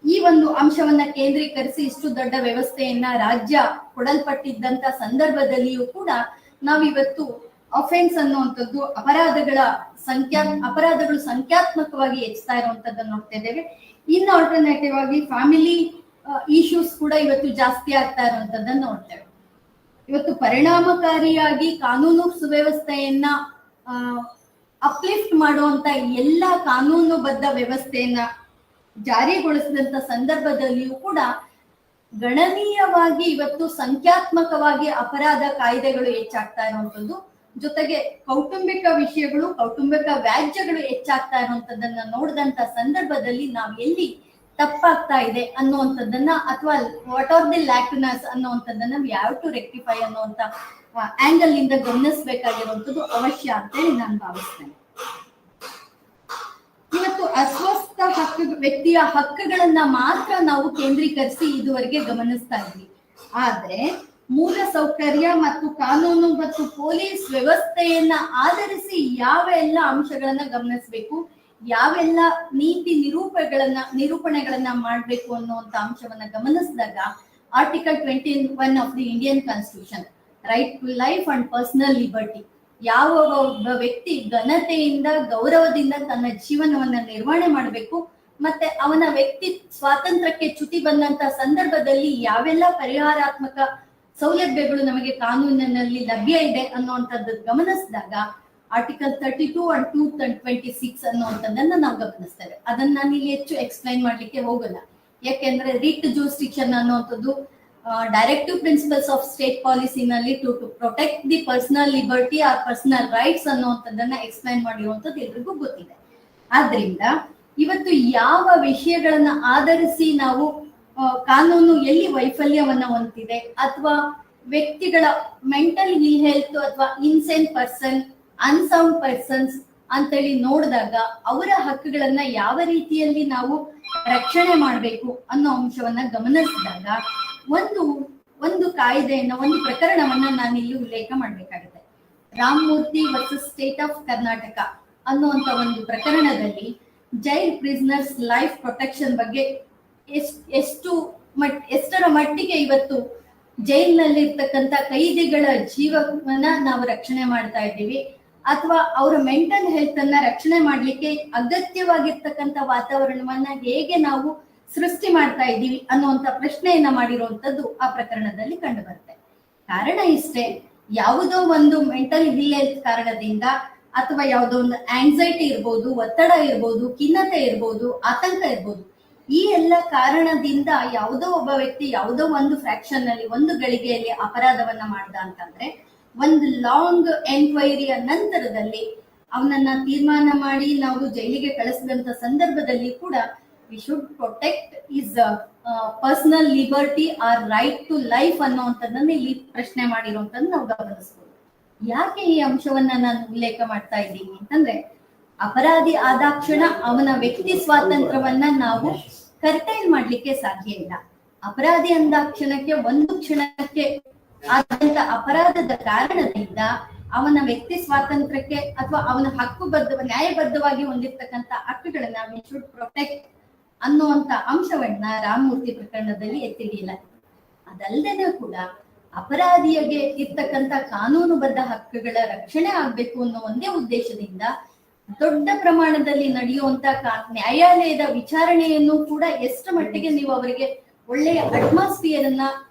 ಈ ಒಂದು ಅಂಶವನ್ನ ಕೇಂದ್ರೀಕರಿಸಿ ಇಷ್ಟು ದೊಡ್ಡ ವ್ಯವಸ್ಥೆಯನ್ನ ರಾಜ್ಯ ಕೊಡಲ್ಪಟ್ಟಿದ್ದಂತ ಸಂದರ್ಭದಲ್ಲಿಯೂ ಕೂಡ ನಾವಿವತ್ತು ಅಫೆನ್ಸ್ ಅನ್ನುವಂಥದ್ದು ಅಪರಾಧಗಳು ಸಂಖ್ಯಾತ್ಮಕವಾಗಿ ಹೆಚ್ಚುತ್ತಾ ಇರುವಂತದ್ದನ್ನು ನೋಡ್ತಾ ಇದ್ದೇವೆ. ಇನ್ ಆಲ್ಟರ್ನೇಟಿವ್ ಆಗಿ ಫ್ಯಾಮಿಲಿ ಇಶ್ಯೂಸ್ ಕೂಡ ಇವತ್ತು ಜಾಸ್ತಿ ಆಗ್ತಾ ಇರುವಂತದ್ದನ್ನು ನೋಡ್ತೇವೆ. ಇವತ್ತು ಪರಿಣಾಮಕಾರಿಯಾಗಿ ಕಾನೂನು ಸುವ್ಯವಸ್ಥೆಯನ್ನ ಅಪ್ಲಿಫ್ಟ್ ಮಾಡುವಂತ ಎಲ್ಲ ಕಾನೂನುಬದ್ಧ ವ್ಯವಸ್ಥೆಯನ್ನ ಜಾರಿಗೊಳಿಸಿದಂತ ಸಂದರ್ಭದಲ್ಲಿಯೂ ಕೂಡ ಗಣನೀಯವಾಗಿ ಇವತ್ತು ಸಂಖ್ಯಾತ್ಮಕವಾಗಿ ಅಪರಾಧ ಕಾಯ್ದೆಗಳು ಹೆಚ್ಚಾಗ್ತಾ ಇರುವಂತದ್ದು, ಜೊತೆಗೆ ಕೌಟುಂಬಿಕ ವಿಷಯಗಳು, ಕೌಟುಂಬಿಕ ವ್ಯಾಜ್ಯಗಳು ಹೆಚ್ಚಾಗ್ತಾ ಇರುವಂತದ್ದನ್ನ ನೋಡಿದಂತ ಸಂದರ್ಭದಲ್ಲಿ ನಾವು ಎಲ್ಲಿ ತಪ್ಪಾಗ್ತಾ ಇದೆ ಅನ್ನುವಂಥದ್ದನ್ನ ಅಥವಾ ವಾಟ್ ಆರ್ ದಿ ಲ್ಯಾಕ್ಯುನಸ್ ಅನ್ನುವಂಥದ್ದನ್ನ ವಿ ಹ್ಯಾವ್ ಟು ರೆಕ್ಟಿಫೈ ಅನ್ನುವಂತ ಆಂಗಲ್ ಇಂದ ಗಮನಿಸಬೇಕಾಗಿರುವಂತದ್ದು ಅವಶ್ಯ ಅಂತ ಹೇಳಿ ನಾನು ಭಾವಿಸ್ತೇನೆ. ಇವತ್ತು ಅಸ್ವಸ್ಥ ವ್ಯಕ್ತಿಯ ಹಕ್ಕುಗಳನ್ನ ಮಾತ್ರ ನಾವು ಕೇಂದ್ರೀಕರಿಸಿ ಇದುವರೆಗೆ ಗಮನಿಸ್ತಾ ಇದ್ವಿ. ಆದ್ರೆ ಮೂಲ ಸೌಕರ್ಯ ಮತ್ತು ಕಾನೂನು ಮತ್ತು ಪೊಲೀಸ್ ವ್ಯವಸ್ಥೆಯನ್ನ ಆಧರಿಸಿ ಯಾವೆಲ್ಲ ಅಂಶಗಳನ್ನ ಗಮನಿಸಬೇಕು, ಯಾವೆಲ್ಲ ನೀತಿ ನಿರೂಪಣೆಗಳನ್ನ ಮಾಡಬೇಕು ಅನ್ನುವಂತ ಅಂಶವನ್ನ ಗಮನಿಸಿದಾಗ article 21 of the Indian constitution, right to life and personal liberty, ಯಾವ ಒಬ್ಬ ವ್ಯಕ್ತಿ ಘನತೆಯಿಂದ ಗೌರವದಿಂದ ತನ್ನ ಜೀವನವನ್ನ ನಿರ್ವಹಣೆ ಮಾಡಬೇಕು, ಮತ್ತೆ ಅವನ ವ್ಯಕ್ತಿ ಸ್ವಾತಂತ್ರ್ಯಕ್ಕೆ ಚ್ಯುತಿ ಬಂದಂತ ಸಂದರ್ಭದಲ್ಲಿ ಯಾವೆಲ್ಲ ಪರಿಹಾರಾತ್ಮಕ ಸೌಲಭ್ಯಗಳು ನಮಗೆ ಕಾನೂನಿನಲ್ಲಿ ಲಭ್ಯ ಇದೆ ಅನ್ನುವಂಥದ್ದು ಗಮನಿಸಿದಾಗ ಆರ್ಟಿಕಲ್ 32 and 226 ಅನ್ನುವಂಥದ್ದನ್ನ ನಾವು ಗಮನಿಸ್ತೇವೆ. ಅದನ್ನ ನಾನು ಇಲ್ಲಿ ಹೆಚ್ಚು ಎಕ್ಸ್ಪ್ಲೈನ್ ಮಾಡ್ಲಿಕ್ಕೆ ಹೋಗಲ್ಲ, ಯಾಕೆಂದ್ರೆ ರಿಟ್ ಜೂರಿಸ್ಡಿಕ್ಷನ್ ಅನ್ನುವಂಥದ್ದು ಡೈರೆಕ್ಟಿವ್ ಪ್ರಿನ್ಸಿಪಲ್ಸ್ ಆಫ್ ಸ್ಟೇಟ್ ಪಾಲಿಸಿನಲ್ಲಿ to protect the personal liberty or personal rights ಅನ್ನುವಂಥದ್ದನ್ನ ಎಕ್ಸ್ಪ್ಲೈನ್ ಮಾಡಿರುವಂಥದ್ದು ಎಲ್ರಿಗೂ ಗೊತ್ತಿದೆ. ಆದ್ರಿಂದ ಇವತ್ತು ಯಾವ ವಿಷಯಗಳನ್ನ ಆಧರಿಸಿ ನಾವು ಕಾನೂನು ಎಲ್ಲಿ ವೈಫಲ್ಯವನ್ನ ಹೊಂದಿದೆ ಅಥವಾ ವ್ಯಕ್ತಿಗಳ ಮೆಂಟಲ್ ಇಲ್ ಹೆಲ್ತ್ ಅಥವಾ ಇನ್ಸೇನ್ ಪರ್ಸನ್, ಅನ್ಸೌಂಡ್ ಪರ್ಸನ್ಸ್ ಅಂತೇಳಿ ನೋಡಿದಾಗ ಅವರ ಹಕ್ಕುಗಳನ್ನ ಯಾವ ರೀತಿಯಲ್ಲಿ ನಾವು ರಕ್ಷಣೆ ಮಾಡಬೇಕು ಅನ್ನೋ ಅಂಶವನ್ನ ಗಮನಿಸಿದಾಗ ಒಂದು ಕಾಯ್ದೆಯನ್ನ, ಒಂದು ಪ್ರಕರಣವನ್ನ ನಾನು ಇಲ್ಲಿ ಉಲ್ಲೇಖ ಮಾಡ್ಬೇಕಾಗಿದೆ. Ramamurthy versus state of Karnataka ಅನ್ನುವಂತ ಒಂದು ಪ್ರಕರಣದಲ್ಲಿ ಜೈಲ್ ಪ್ರಿಸನರ್ಸ್ ಲೈಫ್ ಪ್ರೊಟೆಕ್ಷನ್ ಬಗ್ಗೆ ಎಷ್ಟರ ಮಟ್ಟಿಗೆ ಇವತ್ತು ಜೈಲಿನಲ್ಲಿ ಇರ್ತಕ್ಕಂಥ ಕೈದಿಗಳ ಜೀವವನ್ನ ನಾವು ರಕ್ಷಣೆ ಮಾಡ್ತಾ ಇದ್ದೀವಿ, ಅಥವಾ ಅವರ ಮೆಂಟಲ್ ಹೆಲ್ತ್ ಅನ್ನ ರಕ್ಷಣೆ ಮಾಡ್ಲಿಕ್ಕೆ ಅಗತ್ಯವಾಗಿರ್ತಕ್ಕಂಥ ವಾತಾವರಣವನ್ನ ಹೇಗೆ ನಾವು ಸೃಷ್ಟಿ ಮಾಡ್ತಾ ಇದ್ದೀವಿ ಅನ್ನುವಂತ ಪ್ರಶ್ನೆಯನ್ನ ಮಾಡಿರುವಂತದ್ದು ಆ ಪ್ರಕರಣದಲ್ಲಿ ಕಂಡು ಬರುತ್ತೆ. ಕಾರಣ ಇಷ್ಟೇ, ಯಾವುದೋ ಒಂದು ಮೆಂಟಲ್ ಇಲ್ ಹೆಲ್ತ್ ಕಾರಣದಿಂದ ಅಥವಾ ಯಾವುದೋ ಒಂದು ಆಂಗ್ಸೈಟಿ ಇರ್ಬೋದು, ಒತ್ತಡ ಇರ್ಬೋದು, ಖಿನ್ನತೆ ಇರ್ಬೋದು, ಆತಂಕ ಇರ್ಬೋದು, ಈ ಎಲ್ಲ ಕಾರಣದಿಂದ ಯಾವುದೋ ಒಬ್ಬ ವ್ಯಕ್ತಿ ಯಾವುದೋ ಒಂದು ಫ್ರಾಕ್ಷನ್ ನಲ್ಲಿ, ಒಂದು ಗಳಿಗೆಯಲ್ಲಿ ಅಪರಾಧವನ್ನ ಮಾಡ್ದ ಅಂತಂದ್ರೆ ಒಂದು ಲಾಂಗ್ ಎನ್ಕ್ವೈರಿಯ ನಂತರದಲ್ಲಿ ಅವನನ್ನ ತೀರ್ಮಾನ ಮಾಡಿ ನಾವು ಜೈಲಿಗೆ ಕಳಿಸಿದಂತ ಸಂದರ್ಭದಲ್ಲಿ ಕೂಡ we should protect is personal liberty or right to life ಅನ್ನುವಂಥದ್ದನ್ನ ಇಲ್ಲಿ ಪ್ರಶ್ನೆ ಮಾಡಿರುವಂತದ್ದು ನಾವು ಗಮನಿಸಬಹುದು. ಯಾಕೆ ಈ ಅಂಶವನ್ನ ನಾನು ಉಲ್ಲೇಖ ಮಾಡ್ತಾ ಇದ್ದೀನಿ ಅಂತಂದ್ರೆ, ಅಪರಾಧಿ ಆದಾಕ್ಷಣ ಅವನ ವ್ಯಕ್ತಿ ಸ್ವಾತಂತ್ರ್ಯವನ್ನ ನಾವು ಕರ್ಟೈಲ್ ಮಾಡ್ಲಿಕ್ಕೆ ಸಾಧ್ಯ ಇಲ್ಲ. ಅಪರಾಧಿ ಅಂದಾಕ್ಷಣಕ್ಕೆ ಒಂದು ಕ್ಷಣಕ್ಕೆ ಆದಂತ ಅಪರಾಧದ ಕಾರಣದಿಂದ ಅವನ ವ್ಯಕ್ತಿ ಸ್ವಾತಂತ್ರ್ಯಕ್ಕೆ ಅಥವಾ ಅವನ ನ್ಯಾಯಬದ್ಧವಾಗಿ ಹೊಂದಿರ್ತಕ್ಕಂಥ ಹಕ್ಕುಗಳನ್ನ ವಿ ಶುಡ್ ಪ್ರೊಟೆಕ್ಟ್ ಅನ್ನುವಂತ ಅಂಶವನ್ನ ರಾಮಮೂರ್ತಿ ಪ್ರಕರಣದಲ್ಲಿ ಎತ್ತಿಡಿಯಲಾಗಿದೆ. ಅದಲ್ಲದೆ ಕೂಡ ಅಪರಾಧಿಗೆ ಇರ್ತಕ್ಕಂಥ ಕಾನೂನುಬದ್ಧ ಹಕ್ಕುಗಳ ರಕ್ಷಣೆ ಆಗ್ಬೇಕು ಅನ್ನೋ ಒಂದೇ ಉದ್ದೇಶದಿಂದ ದೊಡ್ಡ ಪ್ರಮಾಣದಲ್ಲಿ ನಡೆಯುವಂತ ನ್ಯಾಯಾಲಯದ ವಿಚಾರಣೆಯನ್ನು ಕೂಡ ಎಷ್ಟು ಮಟ್ಟಿಗೆ ನೀವು ಅವರಿಗೆ ಒಳ್ಳೆಯ ಅಟ್ಮಾಸ್ಫಿಯರ್ ಅನ್ನ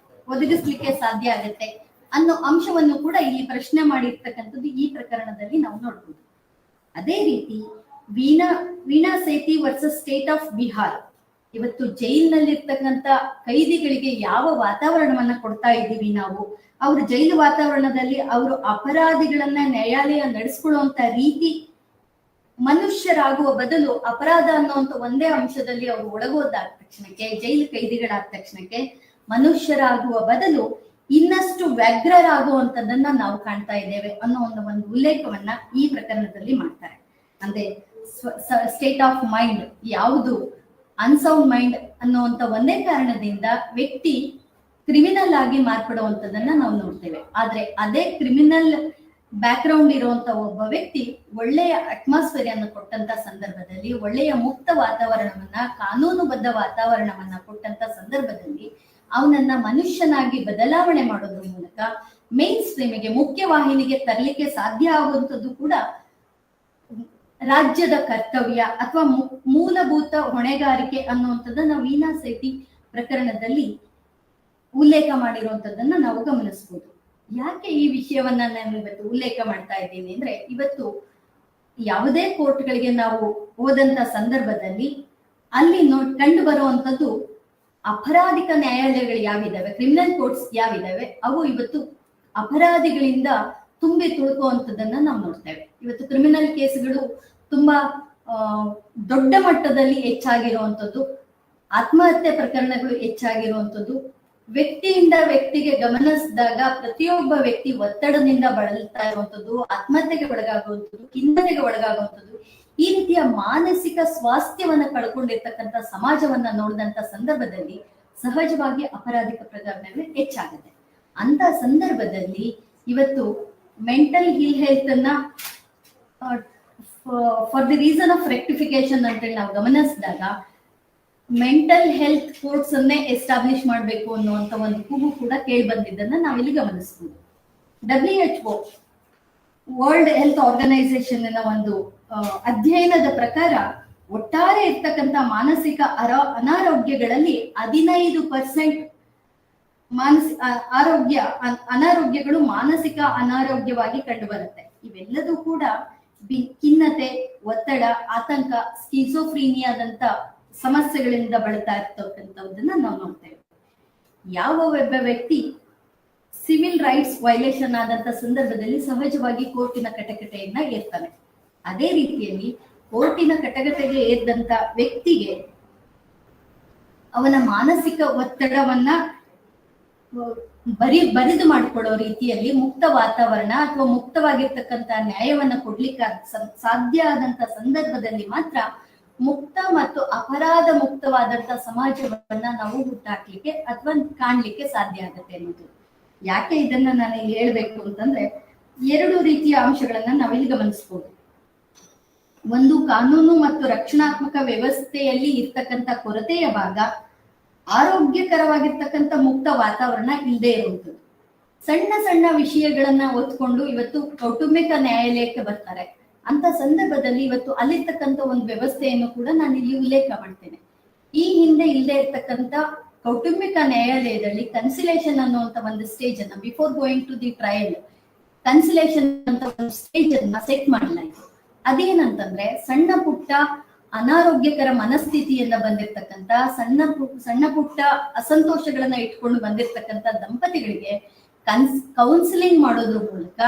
ಒದಗಿಸ್ಲಿಕ್ಕೆ ಸಾಧ್ಯ ಆಗತ್ತೆ ಅನ್ನೋ ಅಂಶವನ್ನು ಕೂಡ ಇಲ್ಲಿ ಪ್ರಶ್ನೆ ಮಾಡಿರ್ತಕ್ಕಂಥದ್ದು ಈ ಪ್ರಕರಣದಲ್ಲಿ ನಾವು ನೋಡ್ಬೋದು. ಅದೇ ರೀತಿ Veena Sethi versus state of Bihar, ಇವತ್ತು ಜೈಲಿನಲ್ಲಿರ್ತಕ್ಕಂಥ ಕೈದಿಗಳಿಗೆ ಯಾವ ವಾತಾವರಣವನ್ನ ಕೊಡ್ತಾ ಇದ್ದೀವಿ ನಾವು, ಅವರು ಜೈಲು ವಾತಾವರಣದಲ್ಲಿ ಅವರು ಅಪರಾಧಿಗಳನ್ನ ನ್ಯಾಯಾಲಯ ನಡೆಸ್ಕೊಳ್ಳುವಂತ ರೀತಿ, ಮನುಷ್ಯರಾಗುವ ಬದಲು ಅಪರಾಧ ಅನ್ನುವಂತ ಒಂದೇ ಅಂಶದಲ್ಲಿ ಅವರು ಒಳಗೋದಾದ ತಕ್ಷಣಕ್ಕೆ, ಜೈಲು ಕೈದಿಗಳಾದ ತಕ್ಷಣಕ್ಕೆ ಮನುಷ್ಯರಾಗುವ ಬದಲು ಇನ್ನಷ್ಟು ವ್ಯಗ್ರರಾಗುವಂತದನ್ನ ನಾವು ಕಾಣ್ತಾ ಇದ್ದೇವೆ ಅನ್ನೋ ಒಂದು ಉಲ್ಲೇಖವನ್ನ ಈ ಪ್ರಕರಣದಲ್ಲಿ ಮಾಡ್ತಾರೆ. ಅಂದ್ರೆ ಸ್ಟೇಟ್ ಆಫ್ ಮೈಂಡ್ ಯಾವುದು ಅನ್ಸೌಂಡ್ ಮೈಂಡ್ ಅನ್ನುವಂತ ಒಂದೇ ಕಾರಣದಿಂದ ವ್ಯಕ್ತಿ ಕ್ರಿಮಿನಲ್ ಆಗಿ ಮಾರ್ಪಡುವಂತದನ್ನ ನಾವು ನೋಡ್ತೇವೆ. ಆದ್ರೆ ಅದೇ ಕ್ರಿಮಿನಲ್ ಬ್ಯಾಕ್ ಗ್ರೌಂಡ್ ಇರುವಂತ ಒಬ್ಬ ವ್ಯಕ್ತಿ ಒಳ್ಳೆಯ ಅಟ್ಮಾಸ್ಫಿಯರ್ ಅನ್ನು ಕೊಟ್ಟಂತ ಸಂದರ್ಭದಲ್ಲಿ, ಒಳ್ಳೆಯ ಮುಕ್ತ ವಾತಾವರಣವನ್ನ, ಕಾನೂನುಬದ್ಧ ವಾತಾವರಣವನ್ನ ಕೊಟ್ಟಂತ ಸಂದರ್ಭದಲ್ಲಿ ಅವನನ್ನ ಮನುಷ್ಯನಾಗಿ ಬದಲಾವಣೆ ಮಾಡೋದ್ರ ಮೂಲಕ ಮೇನ್ ಸ್ಟ್ರೀಮಿಗೆ, ಮುಖ್ಯವಾಹಿನಿಗೆ ತರಲಿಕ್ಕೆ ಸಾಧ್ಯ ಆಗುವಂಥದ್ದು ಕೂಡ ರಾಜ್ಯದ ಕರ್ತವ್ಯ ಅಥವಾ ಮೂಲಭೂತ ಹೊಣೆಗಾರಿಕೆ ಅನ್ನುವಂಥದ್ದನ್ನ ವೀಣಾ ಸೇಠಿ ಪ್ರಕರಣದಲ್ಲಿ ಉಲ್ಲೇಖ ಮಾಡಿರುವಂತದ್ದನ್ನ ನಾವು ಗಮನಿಸಬಹುದು. ಯಾಕೆ ಈ ವಿಷಯವನ್ನ ನಾನು ಇವತ್ತು ಉಲ್ಲೇಖ ಮಾಡ್ತಾ ಇದ್ದೀನಿ ಅಂದ್ರೆ, ಇವತ್ತು ಯಾವುದೇ ಕೋರ್ಟ್ಗಳಿಗೆ ನಾವು ಹೋದಂತ ಸಂದರ್ಭದಲ್ಲಿ ಅಲ್ಲಿ ಕಂಡು ಬರುವಂತದ್ದು ಅಪರಾಧಿಕ ನ್ಯಾಯಾಲಯಗಳು ಯಾವಿದಾವೆ, ಕ್ರಿಮಿನಲ್ ಕೋರ್ಟ್ಸ್ ಯಾವಿದಾವೆ, ಅವು ಇವತ್ತು ಅಪರಾಧಿಗಳಿಂದ ತುಂಬಿ ತುಳುಕುವಂಥದ್ದನ್ನ ನಾವು ನೋಡ್ತೇವೆ. ಇವತ್ತು ಕ್ರಿಮಿನಲ್ ಕೇಸ್ಗಳು ತುಂಬಾ ದೊಡ್ಡ ಮಟ್ಟದಲ್ಲಿ ಹೆಚ್ಚಾಗಿರುವಂಥದ್ದು, ಆತ್ಮಹತ್ಯೆ ಪ್ರಕರಣಗಳು ಹೆಚ್ಚಾಗಿರುವಂಥದ್ದು, ವ್ಯಕ್ತಿಯಿಂದ ವ್ಯಕ್ತಿಗೆ ಗಮನಿಸಿದಾಗ ಪ್ರತಿಯೊಬ್ಬ ವ್ಯಕ್ತಿ ಒತ್ತಡದಿಂದ ಬಳಲ್ತಾ ಇರುವಂಥದ್ದು, ಆತ್ಮಹತ್ಯೆಗೆ ಒಳಗಾಗುವಂಥದ್ದು, ಖಿನ್ನತೆಗೆ ಒಳಗಾಗುವಂಥದ್ದು, ಈ ರೀತಿಯ ಮಾನಸಿಕ ಸ್ವಾಸ್ಥ್ಯವನ್ನ ಕಳ್ಕೊಂಡಿರ್ತಕ್ಕಂಥ ಸಮಾಜವನ್ನ ನೋಡಿದಂತ ಸಂದರ್ಭದಲ್ಲಿ ಸಹಜವಾಗಿ ಅಪರಾಧಿಕ ಪ್ರಕರಣಗಳು ಹೆಚ್ಚಾಗುತ್ತೆ. ಅಂತ ಸಂದರ್ಭದಲ್ಲಿ ಇವತ್ತು ಮೆಂಟಲ್ ಹೆಲ್ತ್ ಅನ್ನ for the reason of rectification ಅಂತೇಳಿ ನಾವು ಗಮನಿಸಿದಾಗ ಮೆಂಟಲ್ ಹೆಲ್ತ್ ಕೋರ್ಟ್ಸ್ ಅನ್ನೇ ಎಸ್ಟಾಬ್ಲಿಷ್ ಮಾಡಬೇಕು ಅನ್ನುವಂತ ಒಂದು ಕೂಗು ಕೂಡ ಕೇಳಿ ಬಂದಿದ್ದನ್ನ ನಾವಿಲ್ಲಿ ಗಮನಿಸಬಹುದು. WHO ವರ್ಲ್ಡ್ ಹೆಲ್ತ್ ಆರ್ಗನೈಸೇಷನ್ ಒಂದು ಅಧ್ಯಯನದ ಪ್ರಕಾರ ಒಟ್ಟಾರೆ ಇರ್ತಕ್ಕಂಥ ಮಾನಸಿಕ ಅನಾರೋಗ್ಯಗಳಲ್ಲಿ 15% ಅನಾರೋಗ್ಯಗಳು ಮಾನಸಿಕ ಅನಾರೋಗ್ಯವಾಗಿ ಕಂಡು ಬರುತ್ತೆ. ಇವೆಲ್ಲದೂ ಕೂಡ ಖಿನ್ನತೆ, ಒತ್ತಡ, ಆತಂಕ, ಸ್ಕಿಜೋಫ್ರೀನಿಯಾದಂತ ಸಮಸ್ಯೆಗಳಿಂದ ಬಳಲ್ತಾ ಇರ್ತಕ್ಕಂಥದ್ದನ್ನ ನಾವು ನೋಡ್ತೇವೆ. ಯಾವ ಒಬ್ಬ ವ್ಯಕ್ತಿ ಸಿವಿಲ್ ರೈಟ್ಸ್ ವೈಲೇಷನ್ ಆದಂತ ಸಂದರ್ಭದಲ್ಲಿ ಸಹಜವಾಗಿ ಕೋರ್ಟಿನ ಕಟಕಟೆಯನ್ನ ಏರ್ತಾನೆ. ಅದೇ ರೀತಿಯಲ್ಲಿ ಕೋರ್ಟಿನ ಕಟಕಟೆಗೆ ಏರಿದಂತ ವ್ಯಕ್ತಿಗೆ ಅವನ ಮಾನಸಿಕ ಒತ್ತಡವನ್ನ ಬರಿದು ಮಾಡಿಕೊಳ್ಳೋ ರೀತಿಯಲ್ಲಿ ಮುಕ್ತ ವಾತಾವರಣ ಅಥವಾ ಮುಕ್ತವಾಗಿರ್ತಕ್ಕಂಥ ನ್ಯಾಯವನ್ನ ಕೊಡ್ಲಿಕ್ಕೆ ಸಾಧ್ಯ ಆದಂತ ಸಂದರ್ಭದಲ್ಲಿ ಮಾತ್ರ ಮುಕ್ತ ಮತ್ತು ಅಪರಾಧ ಮುಕ್ತವಾದಂತ ಸಮಾಜವನ್ನ ನಾವು ಹುಟ್ಟಾಕ್ಲಿಕ್ಕೆ ಅಥವಾ ಕಾಣ್ಲಿಕ್ಕೆ ಸಾಧ್ಯ ಆಗುತ್ತೆ ಅನ್ನೋದು. ಯಾಕೆ ಇದನ್ನ ನಾನು ಇಲ್ಲಿ ಹೇಳ್ಬೇಕು ಅಂತಂದ್ರೆ, 2 ರೀತಿಯ ಅಂಶಗಳನ್ನ ನಾವಿಲ್ಲಿ ಗಮನಿಸಬಹುದು. ಒಂದು, ಕಾನೂನು ಮತ್ತು ರಕ್ಷಣಾತ್ಮಕ ವ್ಯವಸ್ಥೆಯಲ್ಲಿ ಇರ್ತಕ್ಕಂಥ ಕೊರತೆಯ ಭಾಗ ಆರೋಗ್ಯಕರವಾಗಿರ್ತಕ್ಕಂಥ ಮುಕ್ತ ವಾತಾವರಣ ಇಲ್ಲದೆ ಇರುವಂಥದ್ದು. ಸಣ್ಣ ಸಣ್ಣ ವಿಷಯಗಳನ್ನ ಒತ್ಕೊಂಡು ಇವತ್ತು ಕೌಟುಂಬಿಕ ನ್ಯಾಯಾಲಯಕ್ಕೆ ಬರ್ತಾರೆ. ಅಂತ ಸಂದರ್ಭದಲ್ಲಿ ಇವತ್ತು ಅಲ್ಲಿರ್ತಕ್ಕಂಥ ಒಂದು ವ್ಯವಸ್ಥೆಯನ್ನು ಕೂಡ ನಾನು ಇಲ್ಲಿ ಉಲ್ಲೇಖ ಮಾಡ್ತೇನೆ. ಈ ಹಿಂದೆ ಇಲ್ಲದೆ ಇರ್ತಕ್ಕಂಥ ಕೌಟುಂಬಿಕ ನ್ಯಾಯಾಲಯದಲ್ಲಿ ಕನ್ಸಿಲೇಷನ್ ಅನ್ನುವಂತ ಒಂದು ಸ್ಟೇಜ್ ಅನ್ನ, before going to the trial conciliation ಅಂತ ಒಂದು ಸ್ಟೇಜ್ ಅನ್ನ ಸೆಟ್ ಮಾಡಲಾಯಿತು. ಅದೇನಂತಂದ್ರೆ, ಸಣ್ಣ ಪುಟ್ಟ ಅನಾರೋಗ್ಯಕರ ಮನಸ್ಥಿತಿಯಿಂದ ಬಂದಿರತಕ್ಕಂತ ಸಣ್ಣ ಪುಟ್ಟ ಅಸಂತೋಷಗಳನ್ನ ಇಟ್ಕೊಂಡು ಬಂದಿರತಕ್ಕಂತ ದಂಪತಿಗಳಿಗೆ ಕೌನ್ಸಿಲಿಂಗ್ ಮಾಡೋದ್ರ ಮೂಲಕ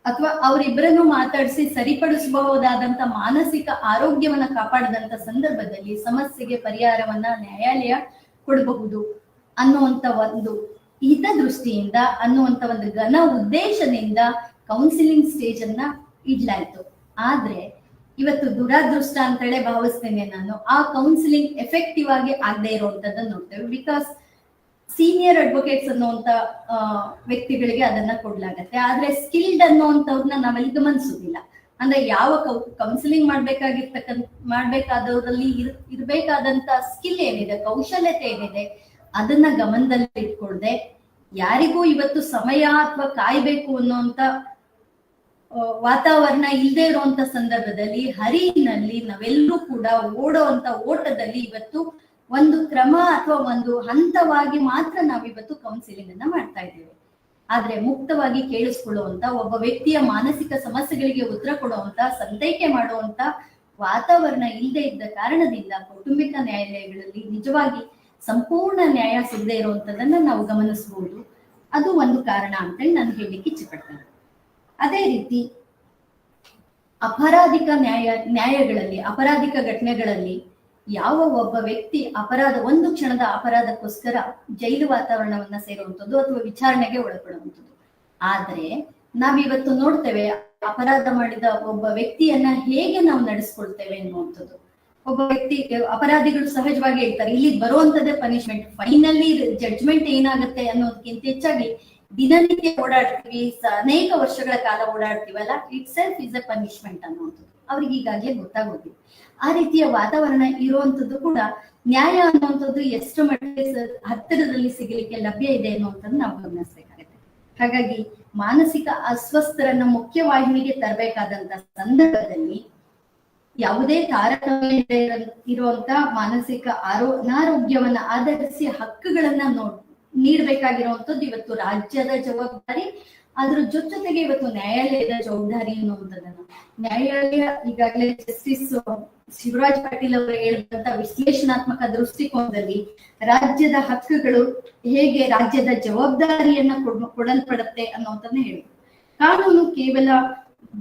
ಅಥವಾ ಅವರಿಬ್ಬರನ್ನು ಮಾತಾಡಿಸಿ ಸರಿಪಡಿಸಬಹುದಾದಂತ ಮಾನಸಿಕ ಆರೋಗ್ಯವನ್ನ ಕಾಪಾಡದಂತ ಸಂದರ್ಭದಲ್ಲಿ ಸಮಸ್ಯೆಗೆ ಪರಿಹಾರವನ್ನ ನ್ಯಾಯಾಲಯ ಕೊಡಬಹುದು ಅನ್ನುವಂತ ಒಂದು ಹಿತದೃಷ್ಟಿಯಿಂದ ಅನ್ನುವಂತ ಒಂದು ಘನ ಉದ್ದೇಶದಿಂದ ಕೌನ್ಸಿಲಿಂಗ್ ಸ್ಟೇಜ್ ಅನ್ನ ಇಡ್ಲಾಯ್ತು. ಆದ್ರೆ ಇವತ್ತು ದುರಾದೃಷ್ಟ ಅಂತೇಳಿ ಭಾವಿಸ್ತೇನೆ ನಾನು, ಆ ಕೌನ್ಸಿಲಿಂಗ್ ಎಫೆಕ್ಟಿವ್ ಆಗಿ ಆಗದೆ ಇರುವಂತದ್ದನ್ನ ನೋಡ್ತೇವೆ. ಬಿಕಾಸ್ ಸೀನಿಯರ್ ಅಡ್ವೊಕೇಟ್ಸ್ ಅನ್ನುವಂತ ವ್ಯಕ್ತಿಗಳಿಗೆ ಅದನ್ನ ಕೊಡ್ಲಾಗತ್ತೆ, ಆದ್ರೆ ಸ್ಕಿಲ್ಡ್ ಅನ್ನುವಂಥವ್ರನ್ನ ನಾವೆಲ್ಲಿ ಗಮನಿಸುದಿಲ್ಲ. ಅಂದ್ರೆ ಯಾವ ಕೌನ್ಸಿಲಿಂಗ್ ಮಾಡ್ಬೇಕಾದವರಲ್ಲಿ ಇರ್ಬೇಕಾದಂತ ಸ್ಕಿಲ್ ಏನಿದೆ, ಕೌಶಲ್ಯತೆ ಏನಿದೆ, ಅದನ್ನ ಗಮನದಲ್ಲಿ ಇಟ್ಕೊಳ್ದೆ ಯಾರಿಗೂ ಇವತ್ತು ಸಮಯ ಅಥವಾ ಕಾಯ್ಬೇಕು ಅನ್ನುವಂತ ವಾತಾವರಣ ಇಲ್ಲದೆ ಇರುವಂತ ಸಂದರ್ಭದಲ್ಲಿ ಹರಿವಿನಲ್ಲಿ ನಾವೆಲ್ಲರೂ ಕೂಡ ಓಡುವಂತ ಓಟದಲ್ಲಿ ಇವತ್ತು ಒಂದು ಕ್ರಮ ಅಥವಾ ಒಂದು ಹಂತವಾಗಿ ಮಾತ್ರ ನಾವಿವತ್ತು ಕೌನ್ಸಿಲಿಂಗ್ ಅನ್ನ ಮಾಡ್ತಾ ಇದ್ದೇವೆ. ಆದ್ರೆ ಮುಕ್ತವಾಗಿ ಕೇಳಿಸ್ಕೊಳ್ಳುವಂತ, ಒಬ್ಬ ವ್ಯಕ್ತಿಯ ಮಾನಸಿಕ ಸಮಸ್ಯೆಗಳಿಗೆ ಉತ್ತರ ಕೊಡುವಂತ, ಸಂತೈಕೆ ಮಾಡುವಂತ ವಾತಾವರಣ ಇಲ್ಲದೆ ಇದ್ದ ಕಾರಣದಿಂದ ಕೌಟುಂಬಿಕ ನ್ಯಾಯಾಲಯಗಳಲ್ಲಿ ನಿಜವಾಗಿ ಸಂಪೂರ್ಣ ನ್ಯಾಯ ಸಿಗದೆ ಇರುವಂತದನ್ನ ನಾವು ಗಮನಿಸಬಹುದು. ಅದು ಒಂದು ಕಾರಣ ಅಂತೇಳಿ ನಾನು ಹೇಳಲಿಕ್ಕೆ ಇಚ್ಛೆಪಡ್ತೇನೆ. ಅದೇ ರೀತಿ ಅಪರಾಧಿಕ ನ್ಯಾಯಗಳಲ್ಲಿ ಅಪರಾಧಿಕ ಘಟನೆಗಳಲ್ಲಿ ಯಾವ ಒಬ್ಬ ವ್ಯಕ್ತಿ ಒಂದು ಕ್ಷಣದ ಅಪರಾಧಕ್ಕೋಸ್ಕರ ಜೈಲು ವಾತಾವರಣವನ್ನ ಸೇರುವಂಥದ್ದು ಅಥವಾ ವಿಚಾರಣೆಗೆ ಒಳಪಡುವಂಥದ್ದು. ಆದ್ರೆ ನಾವಿವತ್ತು ನೋಡ್ತೇವೆ ಅಪರಾಧ ಮಾಡಿದ ಒಬ್ಬ ವ್ಯಕ್ತಿಯನ್ನ ಹೇಗೆ ನಾವು ನಡೆಸ್ಕೊಳ್ತೇವೆ ಅನ್ನುವಂಥದ್ದು. ಒಬ್ಬ ವ್ಯಕ್ತಿ, ಅಪರಾಧಿಗಳು ಸಹಜವಾಗಿ ಹೇಳ್ತಾರೆ ಇಲ್ಲಿ ಬರುವಂತದ್ದೇ ಪನಿಷ್ಮೆಂಟ್, ಫೈನಲಿ ಜಡ್ಜ್ಮೆಂಟ್ ಏನಾಗುತ್ತೆ ಅನ್ನೋದಕ್ಕಿಂತ ಹೆಚ್ಚಾಗಿ ದಿನನಿತ್ಯ ಓಡಾಡ್ತೀವಿ, ಅನೇಕ ವರ್ಷಗಳ ಕಾಲ ಓಡಾಡ್ತೀವಲ್ಲ, itself is a punishment ಅನ್ನುವಂಥದ್ದು ಅವ್ರಿಗೆ ಈಗಾಗಲೇ ಗೊತ್ತಾಗೋದಿಲ್ಲ. ಆ ರೀತಿಯ ವಾತಾವರಣ ಇರುವಂತದ್ದು ಕೂಡ ನ್ಯಾಯ ಅನ್ನುವಂಥದ್ದು ಎಷ್ಟು ಮಟ್ಟಿಗೆ ಹತ್ತಿರದಲ್ಲಿ ಸಿಗಲಿಕ್ಕೆ ಲಭ್ಯ ಇದೆ ಅನ್ನುವಂಥದ್ದು ನಾವು ಗಮನಿಸಬೇಕಾಗುತ್ತೆ. ಹಾಗಾಗಿ ಮಾನಸಿಕ ಅಸ್ವಸ್ಥರನ್ನ ಮುಖ್ಯವಾಹಿನಿಗೆ ತರಬೇಕಾದಂತ ಸಂದರ್ಭದಲ್ಲಿ ಯಾವುದೇ ತಾರತಮ್ಯ ಇರುವಂತ ಮಾನಸಿಕ ಅನಾರೋಗ್ಯವನ್ನ ಆಧರಿಸಿ ಹಕ್ಕುಗಳನ್ನ ನೀಡಬೇಕಾಗಿರುವಂತದ್ದು ಇವತ್ತು ರಾಜ್ಯದ ಜವಾಬ್ದಾರಿ. ಅದ್ರ ಜೊತೆಗೆ ಇವತ್ತು ನ್ಯಾಯಾಲಯದ ಜವಾಬ್ದಾರಿ ಅನ್ನುವಂಥದ್ದನ್ನು ನ್ಯಾಯಾಲಯ ಈಗಾಗಲೇ ಜಸ್ಟಿಸ್ ಶಿವರಾಜ್ ಪಾಟೀಲ್ ಅವರು ಹೇಳಿದಂತ ವಿಶ್ಲೇಷಣಾತ್ಮಕ ದೃಷ್ಟಿಕೋನದಲ್ಲಿ ರಾಜ್ಯದ ಹಕ್ಕುಗಳು ಹೇಗೆ ರಾಜ್ಯದ ಜವಾಬ್ದಾರಿಯನ್ನ ಕೊಡಲ್ಪಡುತ್ತೆ ಅನ್ನುವಂಥದ್ದನ್ನ ಹೇಳಿದ್ರು. ಕಾನೂನು ಕೇವಲ